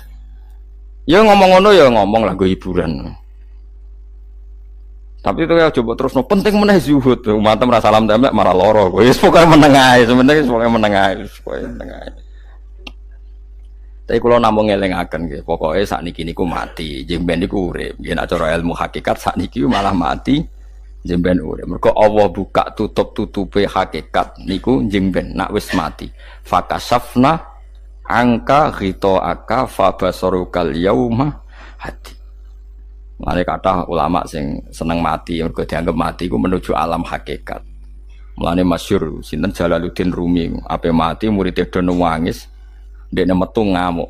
Ya ngomong ngono ya ngomong lah go hiburan. Tapi itu ya coba terus no penting meneh zuhud. Umat merasa salam templek marah loro. Wis pokoke meneng ae, sebenarnya pokoke meneng ae, pokoke meneng ae. Tapi kalau namung ngelingaken nggih, pokoke sakniki niku mati, jemben niku urip. Yen nek cara ilmu hakikat sakniki malah mati, jemben urip. Mergo Allah buka tutup-tutupe hakikat niku jemben nak wis mati. Fakasafna angka ghitaaka fabasarukal yauma hadi. Mane kathah ulama sing seneng mati mergo dianggap mati iku menuju alam hakikat. Mulane masyhur sinten Jalaluddin Rumi, ape mati murid do nangis. Dekne metu ngamuk.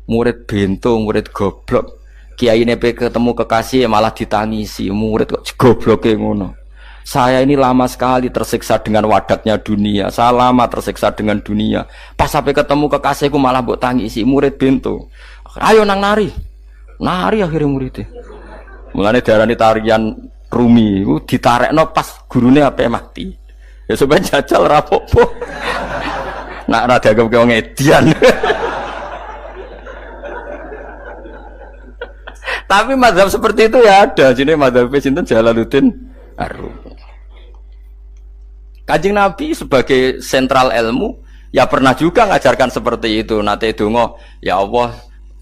Murid bento, murid goblok. Kiai ini ketemu kekasih malah ditangisi. Murid kok gobloke ngono. Saya ini lama sekali tersiksa dengan wadatnya dunia. Saya lama tersiksa dengan dunia. Pas sampai ketemu kekasihku malah mbok tangisi. Murid bento. Ayo nang nari. Nari akhirnya muridnya. Mulane diarani tarian Rumi. Ditarekno pas gurune ape mati. Ya supaya jajal rapopo. Nak ora dianggap kaya wong edian. Tapi mazhab seperti itu ya ada. Jenenge mazhab sinten Jalaluddin Ar-Rumi. Kanjeng Nabi sebagai sentral ilmu ya pernah juga ngajarkan seperti itu. Nate donga, ya Allah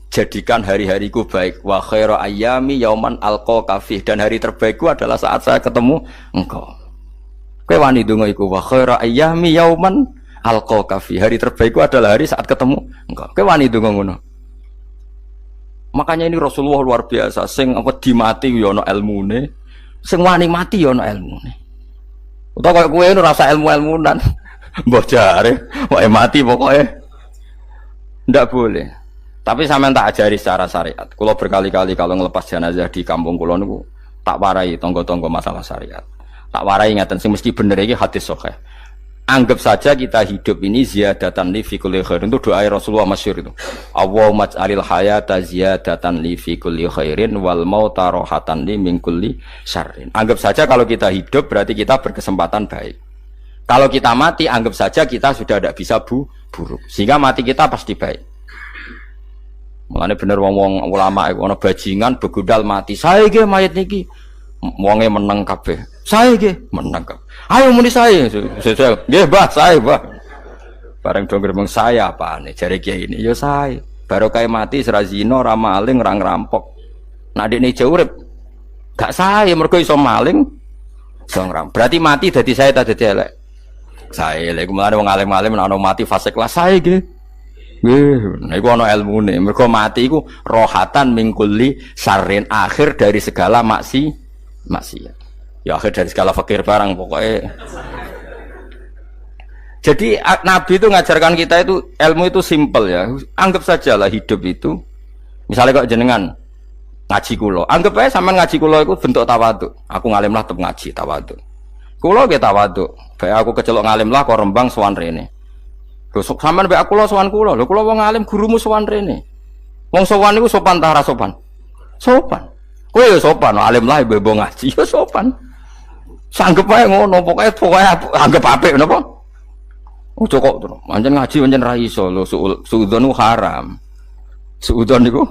jadikan hari-hariku baik. Wa khairu ayyami yauman alqa kafih, dan hari terbaikku adalah saat saya ketemu engkau. Kowe wani donga iku wa khairu ayyami yauman alqa kafi, hari terbaikku adalah hari saat ketemu engkau. Kowe wani donga ngono. Makanya ini Rasulullah luar biasa, sing apa dimati ya ana ilmune, sing wani mati ya ana ilmune. Utawa kowe ora rasa ilmu-ilmunan. Mbah jare, wae mati pokoke. Ndak boleh. Tapi sampean tak ajari secara syariat. Kula berkali-kali kalau ngelepas jenazah di kampung kula niku tak warai tangga-tangga masalah syariat. Tak warai ngaten sing mesti bener iki hadis sahih. Anggap saja kita hidup ini ziyadatan li fi kulli khairin, itu doa Rasulullah masyhur itu. Allahumma ij'alil hayata ziyadatan li fi kulli khairin wal mauta rahatan li min kulli syarrin. Anggap saja kalau kita hidup berarti kita berkesempatan baik. Kalau kita mati anggap saja kita sudah tidak bisa buruk. Sehingga mati kita pasti baik. Mulane bener wong-wong ulama iku ana bajingan begudal mati. Saya ge mayit niki wonge meneng kabeh. Saya nggih menang. Ayo muni saya. Nggih, Mbah, saya, Mbah. Bareng dong gerbang saya apane jare kiai ini. Ya saya. Barokah mati ora zina, ora maling, ora ngerampok. Nek dekne jauh urip gak saya mergo iso maling, iso ngerampok. Berarti mati dadi saya ta dadi elek. Sae lha iku mulane wong alim-alim nek ana mati fase kelas sae nggih. Nggih, niku ana ilmune. Mergo mati iku rohatan mingkuli sarin akhir dari segala maksiat. Ya akhir dari segala fakir barang pokoknya. Jadi Nabi itu ngajarkan kita itu ilmu itu simpel ya. Anggap saja lah hidup itu. Misalnya kok jenengan ngaji kulo, anggap aja sampean ngaji kulo itu bentuk tawaduk. Aku ngalim lah tetep ngaji tawaduk. Kulo ge tawaduk. Bae aku kecelok ngalim lah kok Rembang sowan rene. Lho sampean bae aku lo sowan kulo. Lho kulo wong ngalim gurumu sowan rene. Wong sowan niku sopan ta ora sopan? Sopan. Kowe ya sopan, alim lah bebo ngaji ya sopan. Sanggep ae ngono, pokoke anggap apik napa? Ojo kok terus. Pancen ngaji pancen ra iso lho, suudzon ku haram. Suudzon niku.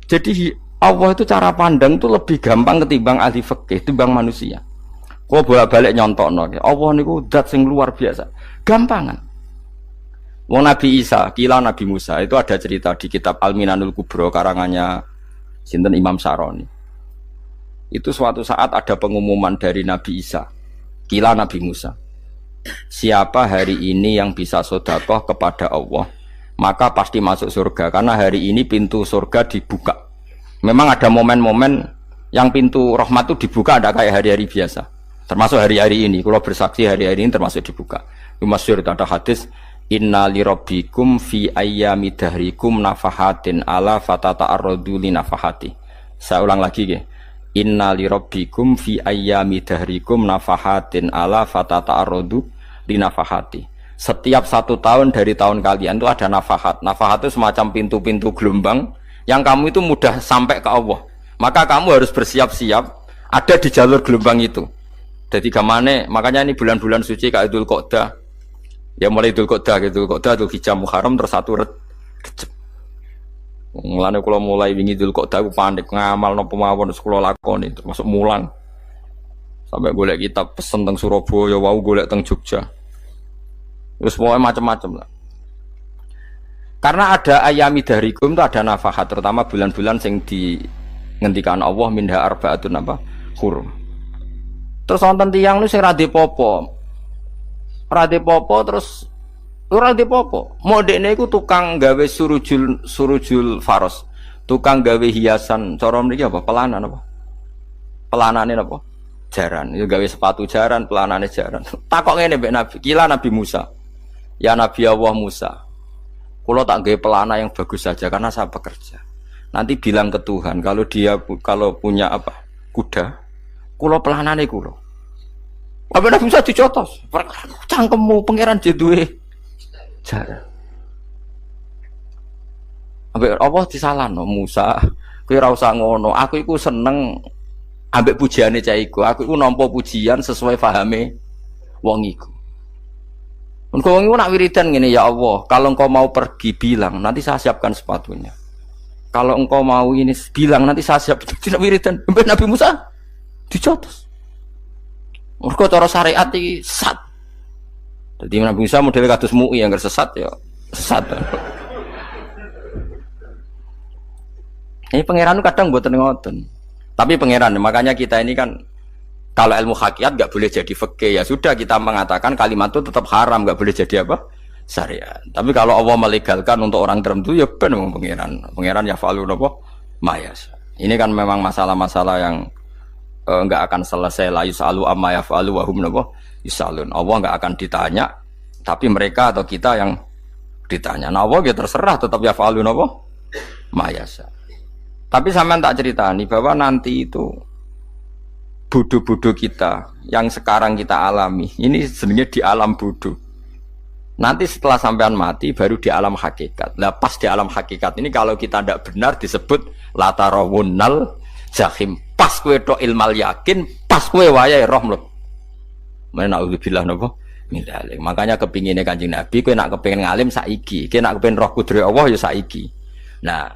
Jadi Allah itu cara pandang itu lebih gampang ketimbang ahli fikih, ketimbang manusia. Kok bolak-balik nyontokno. Allah niku zat sing luar biasa. Gampangan. Wong Nabi Isa, kila Nabi Musa itu ada cerita di kitab Al-Minanul Kubro karangannya sinten Imam Saroni. Itu suatu saat ada pengumuman dari Nabi Isa, kila Nabi Musa. Siapa hari ini yang bisa sedekah kepada Allah, maka pasti masuk surga karena hari ini pintu surga dibuka. Memang ada momen-momen yang pintu rahmat itu dibuka, ada kayak hari-hari biasa. Termasuk hari-hari ini, kalau bersaksi hari-hari ini termasuk dibuka. Masyhur ada hadis, inna lirabbikum fi ayyami dahrikum nafahatin ala fatata'arradu li nafahati. Saya ulang lagi ya. Inna lirabbikum fi ayyami dahrikum nafahatin ala fatata'arradu li nafahati. Setiap 1 tahun dari tahun kalian itu ada nafahat. Nafahat itu semacam pintu-pintu gelombang yang kamu itu mudah sampai ke Allah. Maka kamu harus bersiap-siap ada di jalur gelombang itu. Jadi gamane, makanya ini bulan-bulan suci kayak Dzul Qa'dah. Ya mulai Dzul Qa'dah gitu, Dzul Hijjah Muharram terus 1 Rejab. Mulane kula mulai wingi Dzul Qa'dah aku panik ngamal napa mawon wis kula lakoni termasuk mulang. Sampai golek kitab pesen teng Surabaya, wau golek teng Jogja. Terus pokoknya macam-macam lah. Karena ada ayami dahrikum itu ada nafahat, terutama bulan-bulan sing di ngendikan Allah minha arba'atun apa? Hurum. Terus wonten tiyang lu sing ra dipopo. Ra dipopo terus ora dipopo. Modene iku tukang gawe surujul faros. Tukang gawe hiasan, cara mriki apa? Pelanan apa? Pelanane apa? Jaran. Ya gawe sepatu jaran, pelanane jaran. Takok ngene mbek Nabi, kila Nabi Musa. Ya Nabi Allah Musa. Kulo tak gawe pelana yang bagus saja karena saya bekerja. Nanti bilang ke Tuhan kalau punya apa? Kuda. Kulo pelanane kulo. Apa Nabi Musa dicotos? Cangkemmu pangeran jeduwe jaran. Ambek Allah disalahno Musa, kowe ora usah ngono. Aku iku seneng ambek pujiane cah iku. Aku iku nampa pujian sesuai pahame wong iku. Engko wong iku nak wiridan ngene, ya Allah, kalau engkau mau pergi bilang, nanti saya siapkan sepatunya. Kalau engkau mau ini bilang, nanti saya siap. Tidak wiridan. Ambek Nabi Musa dicotos. Mergo cara syariat iki sesat. Dadi Nabi Musa model kados MUI yang sesat ya sesat. Ini pangeran kadang mboten ngoten. Tapi pangeran, makanya kita ini kan kalau ilmu hakikat nggak boleh jadi fikih, ya sudah kita mengatakan kalimat itu tetap haram, nggak boleh jadi apa? Syariat. Tapi kalau Allah melegalkan untuk orang tertentu ya benar pangeran. Pangeran ya falun apa? Mayas. Ini kan memang masalah-masalah yang nggak akan selesai. La yusalu amma yafalu wa hum napa yusalun. Allah nggak akan ditanya, tapi mereka atau kita yang ditanya. Nah Allah ya terserah tetap yafalu napa mayasa. Tapi sampean tak ceritani bahwa nanti itu bodoh-bodoh kita yang sekarang kita alami ini sebenarnya di alam bodoh. Nanti setelah sampean mati baru di alam hakikat. Nah pas di alam hakikat ini kalau kita tidak benar disebut latarawunnal jahim. Pas kue do ilmal yakin, pas kue wayai roh mleb. Mana naudzubillah napa mindalik. Makanya kepinginnya Kanjeng Nabi, kue nak kepingin ngalim saiki, kue nak kepingin roh kudri Allah ya saiki. Nah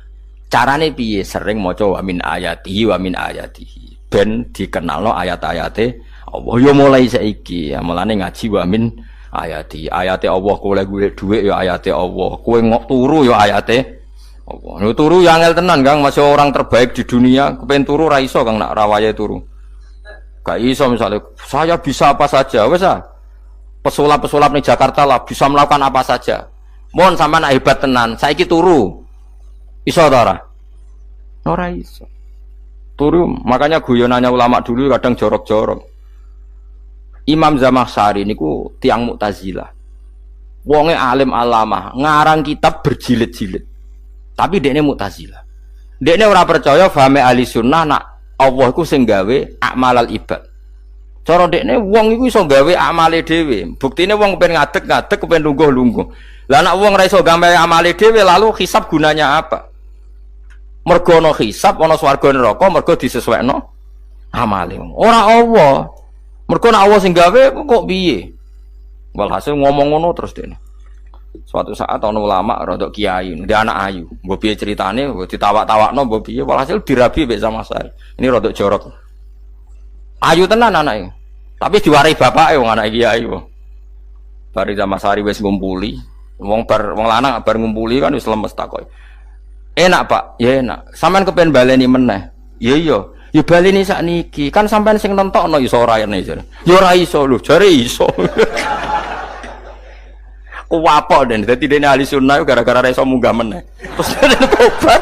carane piye? Sering maca wa min ayatihi wa min ayatihi ben dikenalno ayat-ayate Allah ya mulai saiki. Ya mulane ngaji wa min ayati ayate Allah, kowe golek dhuwit ya ayate Allah, kowe ngok turu ya ayate Allah. Nek turu ya angel tenan Kang, masih orang terbaik di dunia kepen turu ra iso Kang, nak rawaye turu gak iso. Misalnya saya bisa apa saja wis ah Pesulap-pesulap ning Jakarta lah bisa melakukan apa saja. Mohon sampean hebat tenan, saiki turu. Iso ta ora? Ora iso. Turu, makanya guyonannya ulama dulu kadang jorok-jorok. Imam Zamakhsyari niku tiang Mu'tazilah. Wonge alim alamah, ngarang kitab berjilid-jilid. Tapi dekne Mu'tazilah. Dekne ora percaya fahame ahli sunnah nak Allah iku sing gawe akmalal ibad. Cara dekne wong iku iso gawe amale dhewe. Buktine wong kepen ngadeg-ngadeg, kepen lungguh-lungguh. Lah nek wong ora iso gawe amale dhewe lalu hisab gunanya apa? Mergo ana hisab, ana swarga neraka, mergo disesuaikno amale. Ora Allah. Mergo nek Allah sing gawe kok piye? Walhasil ngomong ngono terus dene. Suatu saat ana ulama rodok kiai, dia anak ayu. Mbok piye ceritane, mbok ditawak-tawakno mbok piye, walhasil dirabi mek Zamakhsyari. Ini rodok jorok. Ayu tenan anake. Tapi diwarai bapake wong anak kiai wong. Bari Zamakhsyari wis ngumpuli, wong lanang bar ngumpuli kan wis lemes takoki. Enak Pak, ya enak. Sampean kepen baleni meneh. Ya iya. Ya baleni sakniki. Kan sampean sing nentokno iso ora ene jare. Ya ora iso lho, jare iso. Kuwapok den. Dadi dene ahli sunnah gara-gara iso munggah meneh. Terus dene tobat.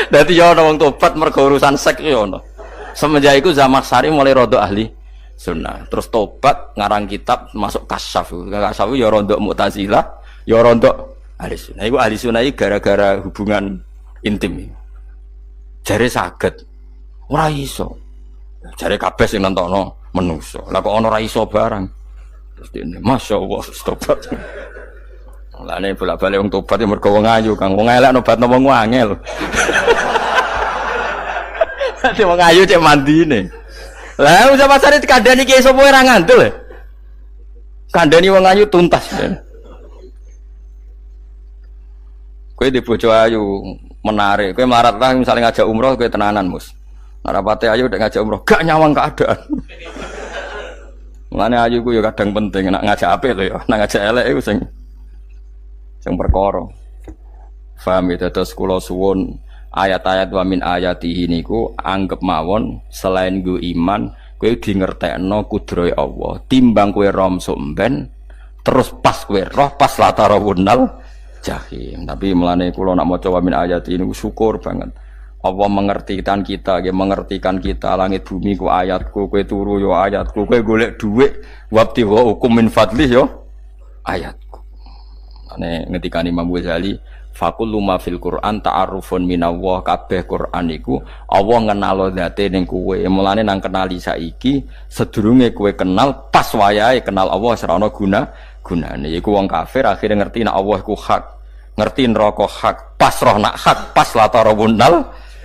Dadi ya ana wong tobat mergo urusan sek ya ono. Semenjak iku Zamakhsyari mulai rodok ahli sunnah. Terus tobat ngarang kitab masuk kasyaf. Kasyaf ya rodok Mu'tazilah, ya rodok ahli sunnah. Iku ahli sunnah gara-gara hubungan intim. Jare saged. Ora iso. Jare kabeh sing nentokno menungso. Lah kok ana ora iso barang. Terus dene masyaallah tobat. Lah nek bolak-balik wong tobat ya mergo wong ayu, Kang. Wong elek nobatno wong angel. Dadi wong ayu cek mandine. Lah usah pasare dikandani ki sapa ora ngandel. Kandani wong ayu tuntas. Kowe di bojo ayu menarik, kowe melarat lah misalnya ngajak umroh kowe tenanan mus. Narapate ayu udah ngajak umroh gak nyawang keadaan. Mulane ayu ku ya kadang penting nak ngajak apik lho ya, nak ngajak elek iku sing perkara. Paham ya terus kula suwun ayat-ayat wa min ayatihi niku anggap mawon selain go iman kowe di ngertekno kudrohe Allah. Timbang kowe rom somben terus pas kowe roh pas latarawunal jahim. Tapi melane kula nak maca wa min ayatihi niku syukur banget. Allah mengertikan kita, dia mengertikan kita. Langit bumi ku ayatku, kowe turu yo ayatku, kowe golek dhuwit wabti wa hukum min fadlih yo ayatku. Ane ngendikane Imam Ghazali, faqul ma fil Qur'an ta'arufun minallah, kabeh Qur'an iku Allah ngenalo zate ning kowe. Mulane nang kenali saiki sedurunge kowe kenal pas wayahe kenal Allah ora ana gunane. Iku wong kafir akhire ngerti nek Allah iku hak, ngerti neraka hak, pas roh nak hak, pas latarawunal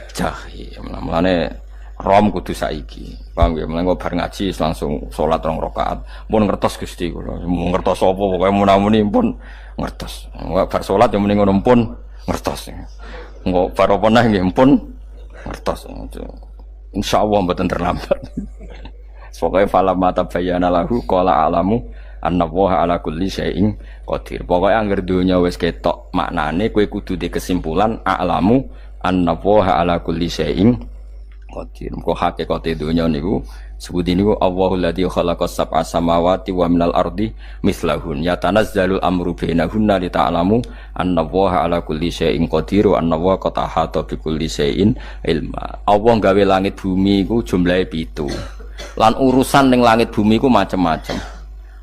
jahim. Mulane rom kudu saiki. Paham ya? Mulane bar ngaji langsung salat 2 rakaat. Mun ngertos Gusti kula. Mun ngertos apa pokoke munamuni pun ngertos. Bar salat ya muni ngono pun ngertos. Engko bar apa neh nggih pun ngertos. Insyaallah mboten terlambat. Pokoke falamma tabayyana lahu qala alamu annallaha ala kulli syai'in qadir. Pokoke anggere donya wis ketok maknane kowe kudu di kesimpulan a'lamu annallaha ala kulli syai'in qadir. Kok hakikate donya niku sebuti niku Allahul ladzi khalaqas sab'a samawati wa minal ardi mislahun yatanazzalul amru bainahunna li ta'lamu annallaha ala kulli syai'in qadir wa annallaha qad ahata bi kulli syai'in ilma. Allah gawe langit bumi iku jumlahe 7. Lan urusan ning langit bumi iku macam-macam.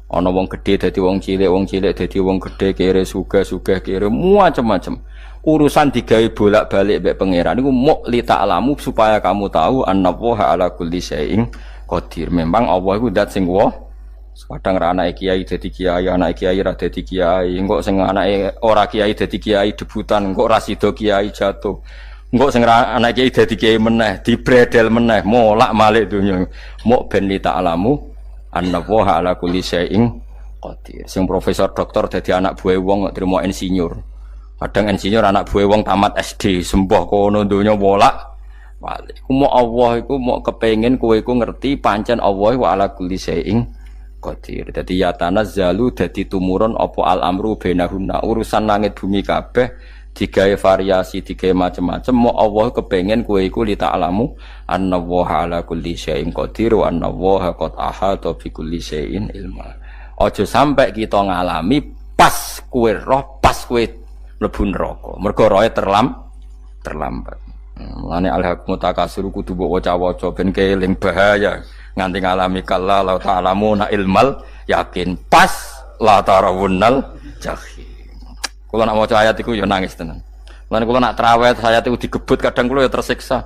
Ana wong gedhe dadi wong cilik dadi wong gedhe, kere sugih kere macam-macam. Urusan digawe bolak-balik mbek pangeran niku muk li ta'lamu supaya kamu tahu annallaha ala kulli syai'in qadir. Memang Allah iku zat sing wa. Kadang ra anake kiai dadi kiai, anake kiai ra dadi kiai, engko sing anake ora kiai dadi kiai debutan, engko ra sida kiai jatuh. Engko sing anake kiai dadi kiai meneh, dibredel meneh, molak-malik donya. Muk ben li ta'lamu annallaha ala kulli syai'in qadir. Sing profesor doktor dadi anak buah wong trimo insinyur. Kadang insinyur anak buah wong tamat SD, sembah kono donya bolak balik. Iku mau Allah iku mau kepengin kowe iku ngerti pancen Allah wa ala kulli syai'in qadir. Dadi ya tanazzalu dadi tumurun apa al amru bainahunna. Urusan langit bumi kabeh digawe variasi, digawe macam-macam. Mau Allah kepengin kowe iku li ta'lamu annallaha ala kulli syai'in qadir wa annallaha qad ahata bi kulli syai'in ilma. Aja sampai kita ngalami pas kowe roh, pas kowe mlebu neraka. Mergo roe terlambat. Mulane al-haqmu takasur kudu mbok waca-waca ben keling bahaya nganti ngalami kala la ta'lamuna ilmal yakin pas la tarawunnal jahim. Kula nak maca ayat iku ya nangis tenan. Mulane kula nak traweh ayat iku digebut kadang kula ya tersiksa.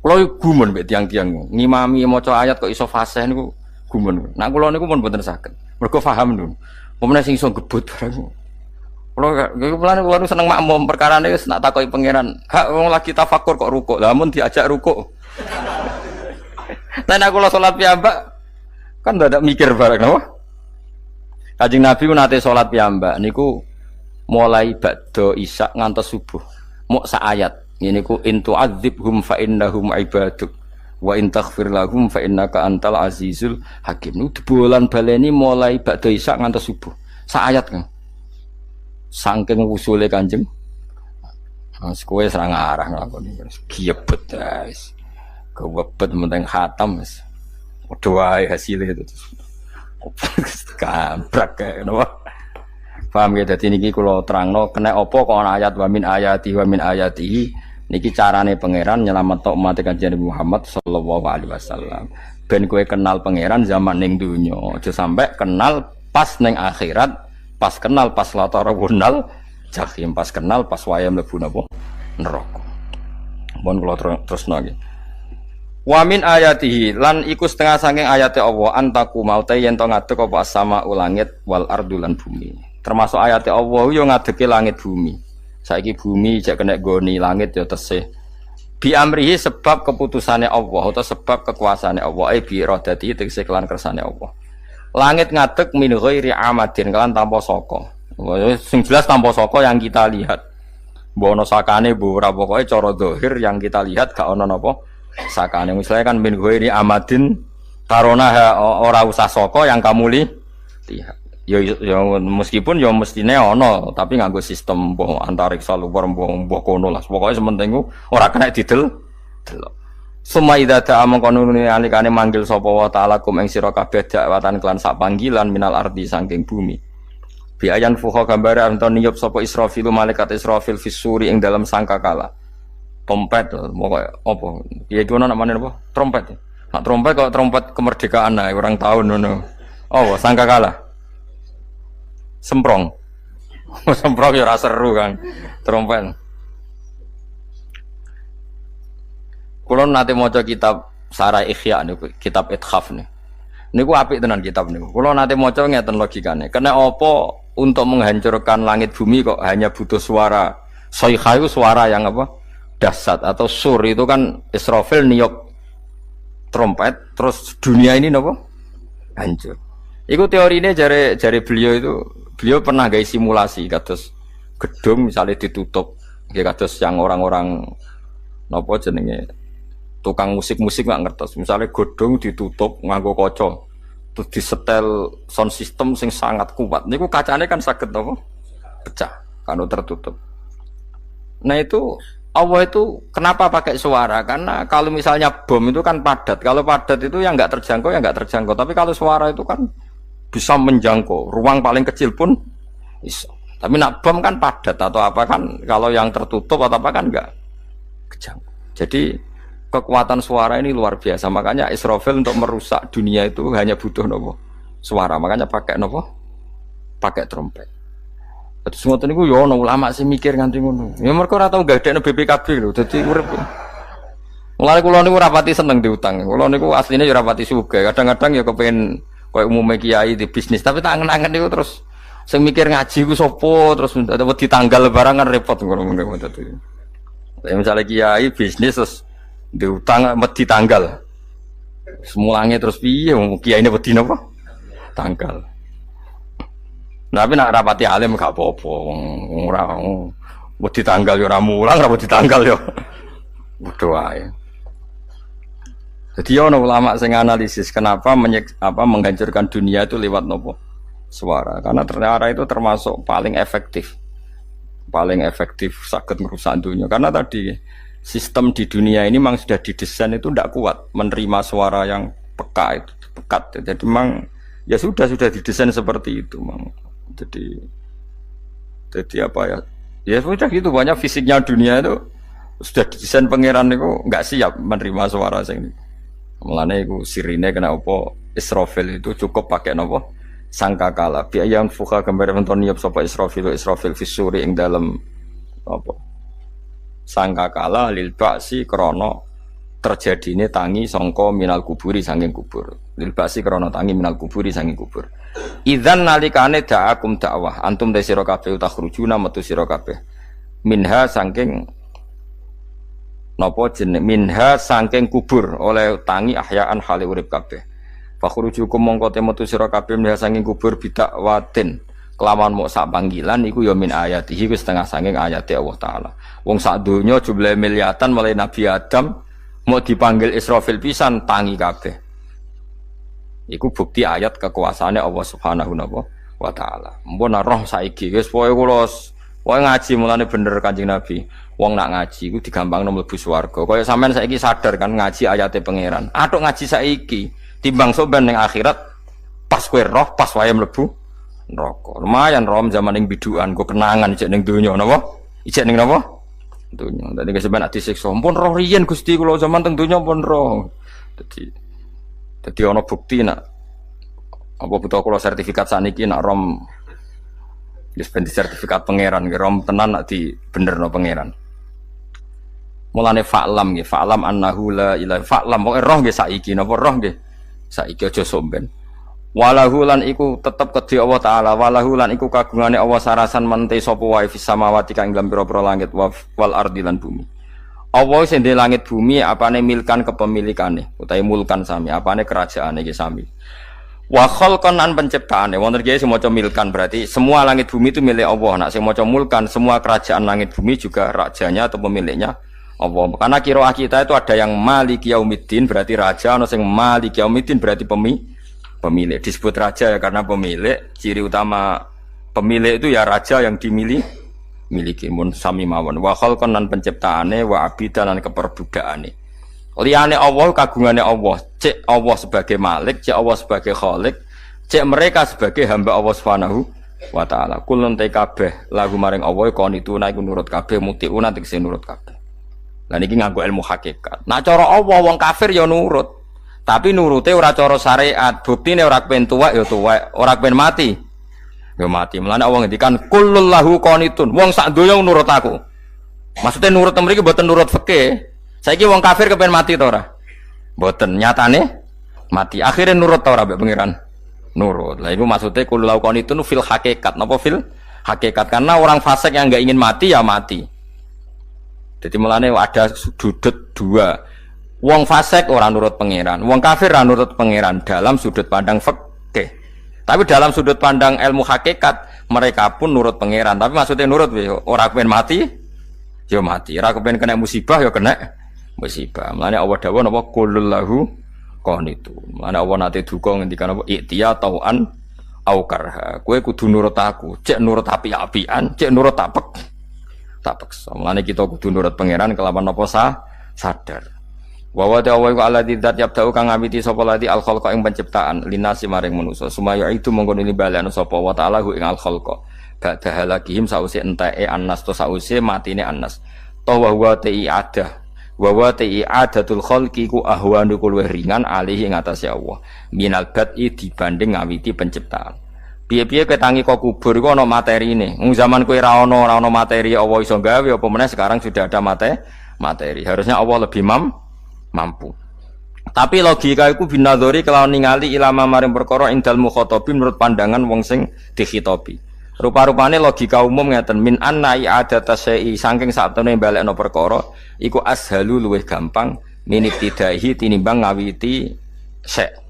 Kula gumun mbek tiang-tiang ngimami maca ayat kok iso fasih niku gumun. Nak kula niku pun mboten saged. Mergo paham lho. Pemene sing iso gebut barang. Kula seneng makmum perkarane wis nak takoki pangeran. Hak wong lagi tafakur kok rukuk. Lah mun diajak rukuk. Nek kula salat piyambak kan ndak mikir bareng napa? Kanjeng Nabi nate salat piyambak niku mulai ba'da isya ngantos subuh. Mok sak ayat. Niku in tu'adzibhum fa innahum ibaduk wa in taghfir lahum fa innaka antal azizul hakim. Niku debolan baleni mulai ba'da isya ngantos subuh. Sak ayat kan. Saking usule Kanjeng Mas kowe serang arah nglakoni giebet guys. Kewebet menteng khatam wis. Padha wae hasilé itu. Kabrak kae napa. Paham ya dadi niki kula terangno kena apa kok ana ayat wa min ayati niki carane pangeran nyelametno umat Kanjeng Muhammad sallallahu alaihi wasallam. Ben kowe kenal pangeran zaman ning donya, aja sampai kenal pas ning akhirat. Pas kenal pas latarawunal jahim, pas kenal pas waya mlebu napa neraka. Mun kula terusno nggih. Wa min ayatihi lan iku setengah saking ayate Allah antaku maute yen to ngadeg apa sama ulangit wal ardulan bumi. Termasuk ayate Allah yo ngadege langit bumi. Saiki bumi jek kena goni langit yo tesih. Bi amrihi sebab keputusane Allah atau sebab kekuasaane Allah bi iradati tegese kelan kersane Allah. Langit ngadeg min ghairi amadin kelan tanpa saka. Sing jelas tanpa saka yang kita lihat. Mbok ana sakane mbok ora pokoke cara zahir yang kita lihat gak ana napa sakane. Misalnya kan min ghairi amadin tarona ora usah saka yang kamu lihat. Ya meskipun ya mestine ana tapi nganggo sistem mbok antariksa luar mbok kono lah. Pokoke sementing ora kena didel delok. Suma idza ta'a mangkonune alikane manggil sapa wa ta'ala kum ing sira kabeh dakwatan kelan sak panggilan minal ardi saking bumi. Bi ayan fuha gambare anton niyup sapa Israfil malaikat Israfil fisuri ing dalam sangkakala. Trompet pokoke apa? Ya iku ana namane apa? Trompet. Nak trompet kok trompet kemerdekaan ae orang tahun ngono. Oh, sangkakala. Semprong. Semprong ya ora seru kan. Trompet. Kalau nanti maca kitab Sarah Ikhya niku, kitab Ithaf nih. Niku apik tenan kitab niku. Kalau nanti maca ngeten logikane. Kena apa untuk menghancurkan langit bumi kok hanya butuh suara. Sayha itu suara yang apa? Dahsyat atau sur itu kan Israfil niup trompet terus dunia ini napa? Hancur. Iku teorine jare beliau pernah gawe simulasi kados gedung misalnya ditutup nggih kados yang orang-orang napa jenenge tukang musik-musik nggak ngertos. Misalnya godong ditutup nganggo kaca, terus disetel sound system sing sangat kuat. Niku kacane kan saged apa? Pecah kalau tertutup. Nah itu Allah itu kenapa pakai suara? Karena kalau misalnya bom itu kan padat. Kalau padat itu yang nggak terjangkau ya nggak terjangkau. Tapi kalau suara itu kan bisa menjangkau. Ruang paling kecil pun bisa. Tapi nak bom kan padat atau apa kan? Kalau yang tertutup atau apa kan nggak kejangkau. Jadi kekuatan suara ini luar biasa. Makanya Israfil untuk merusak dunia itu hanya butuh nopo suara. Makanya pakai nopo, pakai trompet. Terus ngoten niku yo ana ulama sing mikir nganti ngono. Ya mergo ora tau gadekno BPKB lho. Dadi urip. Mulane kula niku ora pati seneng diutang. Kula niku asline yo ora pati sugih. Kadang-kadang ya kepengin koyo umume kiai di bisnis, tapi tak angen-angen niku terus sing mikir ngaji ku sapa terus wedi tanggal barang kan repot ngono dadi. Ya misalnya kiai bisnis terus diutang wedi tanggal. Semulange terus piye wong kiyaine wedi napa? Tanggal. Tapi nak rapati alim gak apa-apa wong ora wedi tanggal ya ora mulang, ora wedi tanggal ya. Padha wae. Jadi ono ulama sing analisis kenapa menghancurkan dunia itu lewat nopo? Suara. Karena ternyata itu termasuk paling efektif. Paling efektif sakit merusak dunia. Karena tadi sistem di dunia ini memang sudah didesain itu tidak kuat menerima suara yang peka itu pekat. Jadi memang ya sudah didesain seperti itu, memang. Jadi apa ya? Ya sudah gitu, banyak fisiknya dunia itu sudah didesain pangeran itu nggak siap menerima suara sing. Mulane iku sirine kena apa Israfil itu cukup pakai napa sangkakala. Biayan fuka gambar menton niap sapa Israfil fisuri ing dalam apa sangkakala lil ba'si krana terjadine tangi sangka minal kuburi saking kubur. Lil ba'si krana tangi minal kuburi saking kubur. Idzan nalikane da'akum dakwah antum ta sira kabeh takhrujuna metu sira kabeh minha saking napa jeneng minha saking kubur oleh tangi ahyaan hale urip kabeh. Fakhrujukum mongko te metu sira kabeh minha saking kubur bidak watin kelawan mok sak panggilan iku ya min ayatihi wis setengah saking ayate Allah taala. Wong sak donya jumlahe miliatan mulai Nabi Adam mau dipanggil Israfil pisan tangi kabeh. Iku bukti ayat kekuasaane Allah Subhanahu wa taala. Mumpun roh saiki wis pokoke kula ngaji mulane bener Kanjeng Nabi. Wong nak ngaji iku digampangno mlebu swarga. Kaya sampean saiki sadar kan ngaji ayate pangeran. Atuk ngaji saiki timbang soban ning akhirat pas kowe roh pas wae mlebu neraka. Lumayan rom zaman ning bidukan go kenangan ijek ning donya napa? Ijek ning napa? Donya. Dadi keseban ati siksa. Pun roh riyen Gusti kula zaman teng donya pun roh. Dadi ana bukti nak apa butuh kula sertifikat saniki nak rom wis ben sertifikat pangeran ki rom tenan nak di benerno pangeran. Mulane fa'lam nggih, fa'lam annahu la ilaha fa'lam pokoke roh nggih saiki napa roh nggih. Saiki aja somben. Walahu lan iku tetep kedhi Allah taala, walahu lan iku kagungane Allah sarasan mente sapa wae fis samawati kang ing pira-pira langit wal ardi lan bumi. Allah sing ndek langit bumi apane milkan kepemilikane utawi mulkan sami apane kerajaane iki sami. Wa khalqan an penciptaane wonten iki sing maca milkan berarti semua langit bumi itu milik Allah. Nak sing maca mulkan semua kerajaan langit bumi juga rajanya atau pemiliknya Allah. Karena qiraah kita itu ada yang Malik Yaumiddin berarti raja, ana sing Malik Yaumiddin berarti pemilik. Disebut raja ya karena pemilik, ciri utama pemilik itu ya raja yang miliki mun sami mawon wa khalqan lan penciptaane wa abidan lan keperbudakane liyane Allah kagungane Allah cek Allah sebagai malik cek Allah sebagai khalik cek mereka sebagai hamba Allah Subhanahu wa taala kulun te kabeh lagu maring Allah konituna iku nurut kabeh mutiuna tegese nurut kabeh lan iki nganggo ilmu hakikat nak cara Allah wong kafir ya nurut tapi nurute ora cara syariat buktine ora kepen tuwek ya tuwek ora kepen mati ya mati. Mulane Allah ngendikan kullul lahu qanitun. Wong sak donya nurut aku. Maksudnya nurut mriki mboten nurut fikih. Saiki wong kafir kepen mati ta ora? Mboten, nyatane mati. Akhire nurut ta ora mbek pangeran? Nurut. Lah iku maksudnya kullul lahu qanitun fil hakikat. Napa fil hakikat? Karena orang fasik yang enggak ingin mati ya mati. Jadi mulane ada sudut dua. Wong fasik ora nurut pangeran, wong kafir ora nurut pangeran dalam sudut pandang fikih. Tapi dalam sudut pandang ilmu hakikat mereka pun nurut pangeran. Tapi maksudnya nurut orang kepen mati, ya mati. Orang kepen kena musibah, ya kena musibah. Mulane Allah dawuh napa qulul lahu qanitun. Mulane Allah nate duka ngendikan apa iktiya tauan au karha. Kowe kudu nurut aku. Cek nurut api-apian, cek nurut tak paksa. Mulane kita kudu nurut pangeran kelawan apa sadar. Wa wa ta'ala wa alladzi dzat yabda'u kang ngawiti sapa lati al khalqa ing penciptaan linasi maring manusa sumaya itu mongko nilibalen sapa wa ta'ala ing al khalqa ba'da halakihim sause enteke annas to sause matine annas to wa wa adatul khalqi ku ahwanu luwih ringan alih ing atase Allah minal bad'i dibanding ngawiti penciptaan piye-piye ketangi kok kubur iku ana materine zaman kowe ra ana materi Allah iso gawe apa meneh sekarang sudah ada materi harusnya Allah lebih mampu. Tapi logika iku binadzori kelawan ningali ilama maring perkara indal mukhatabin menurut pandangan wong sing dikhitobi. Rupa-rupane logika umum ngeten min anna i'adata syai'i saking satune balekno perkara iku ashalu luwih gampang minibtidaihi tinimbang ngawiti syai'.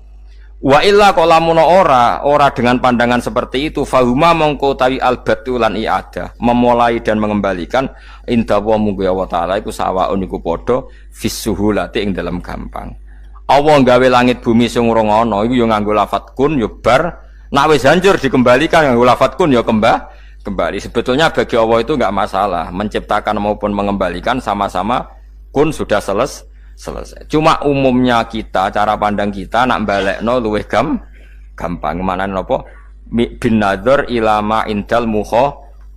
Wa illa qalamun ora dengan pandangan seperti itu fahuma mongko tawi albatu lan i'adah memulai dan mengembalikan inda wa munggu Allah taala iku sawaun iku padha fisuhulati ing dalam gampang. Allah gawe langit bumi sing ora ana iku ya nganggo lafat kun ya bar nek wis hancur dikembalikan nganggo lafat kun ya kembali. Sebetulnya bagi Allah itu enggak masalah menciptakan maupun mengembalikan sama-sama kun sudah selesai. Cuma umumnya kita, cara pandang kita nak balekno luwih gampang. Manane napa? Bin nadzar ilama indal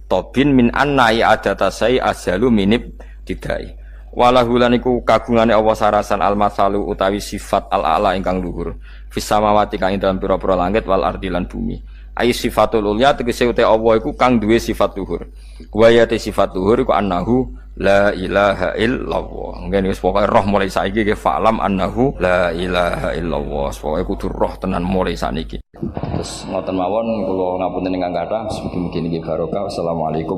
tobin min annai adatasai azalu minib didai. Walahulan iku kagungane Allah sarasan al-masalu utawi sifat al-a'la ingkang luhur. Fis samawati kang ing dalam pira-pira langit wal ardi lan bumi. Ai sifatul ulya tegese uta Allah iku kang duwe sifat luhur. Wa ya sifat luhur iku annahu la ilaha illallah. Ngene wis pokoke roh mulai saiki ke fa'lam annahu la ilaha illallah. Pokoke kudu roh tenan mulai saniki. Terus ngoten mawon kula ngapunten ingkang kathah mugi-mugi niki barokah. Assalamualaikum.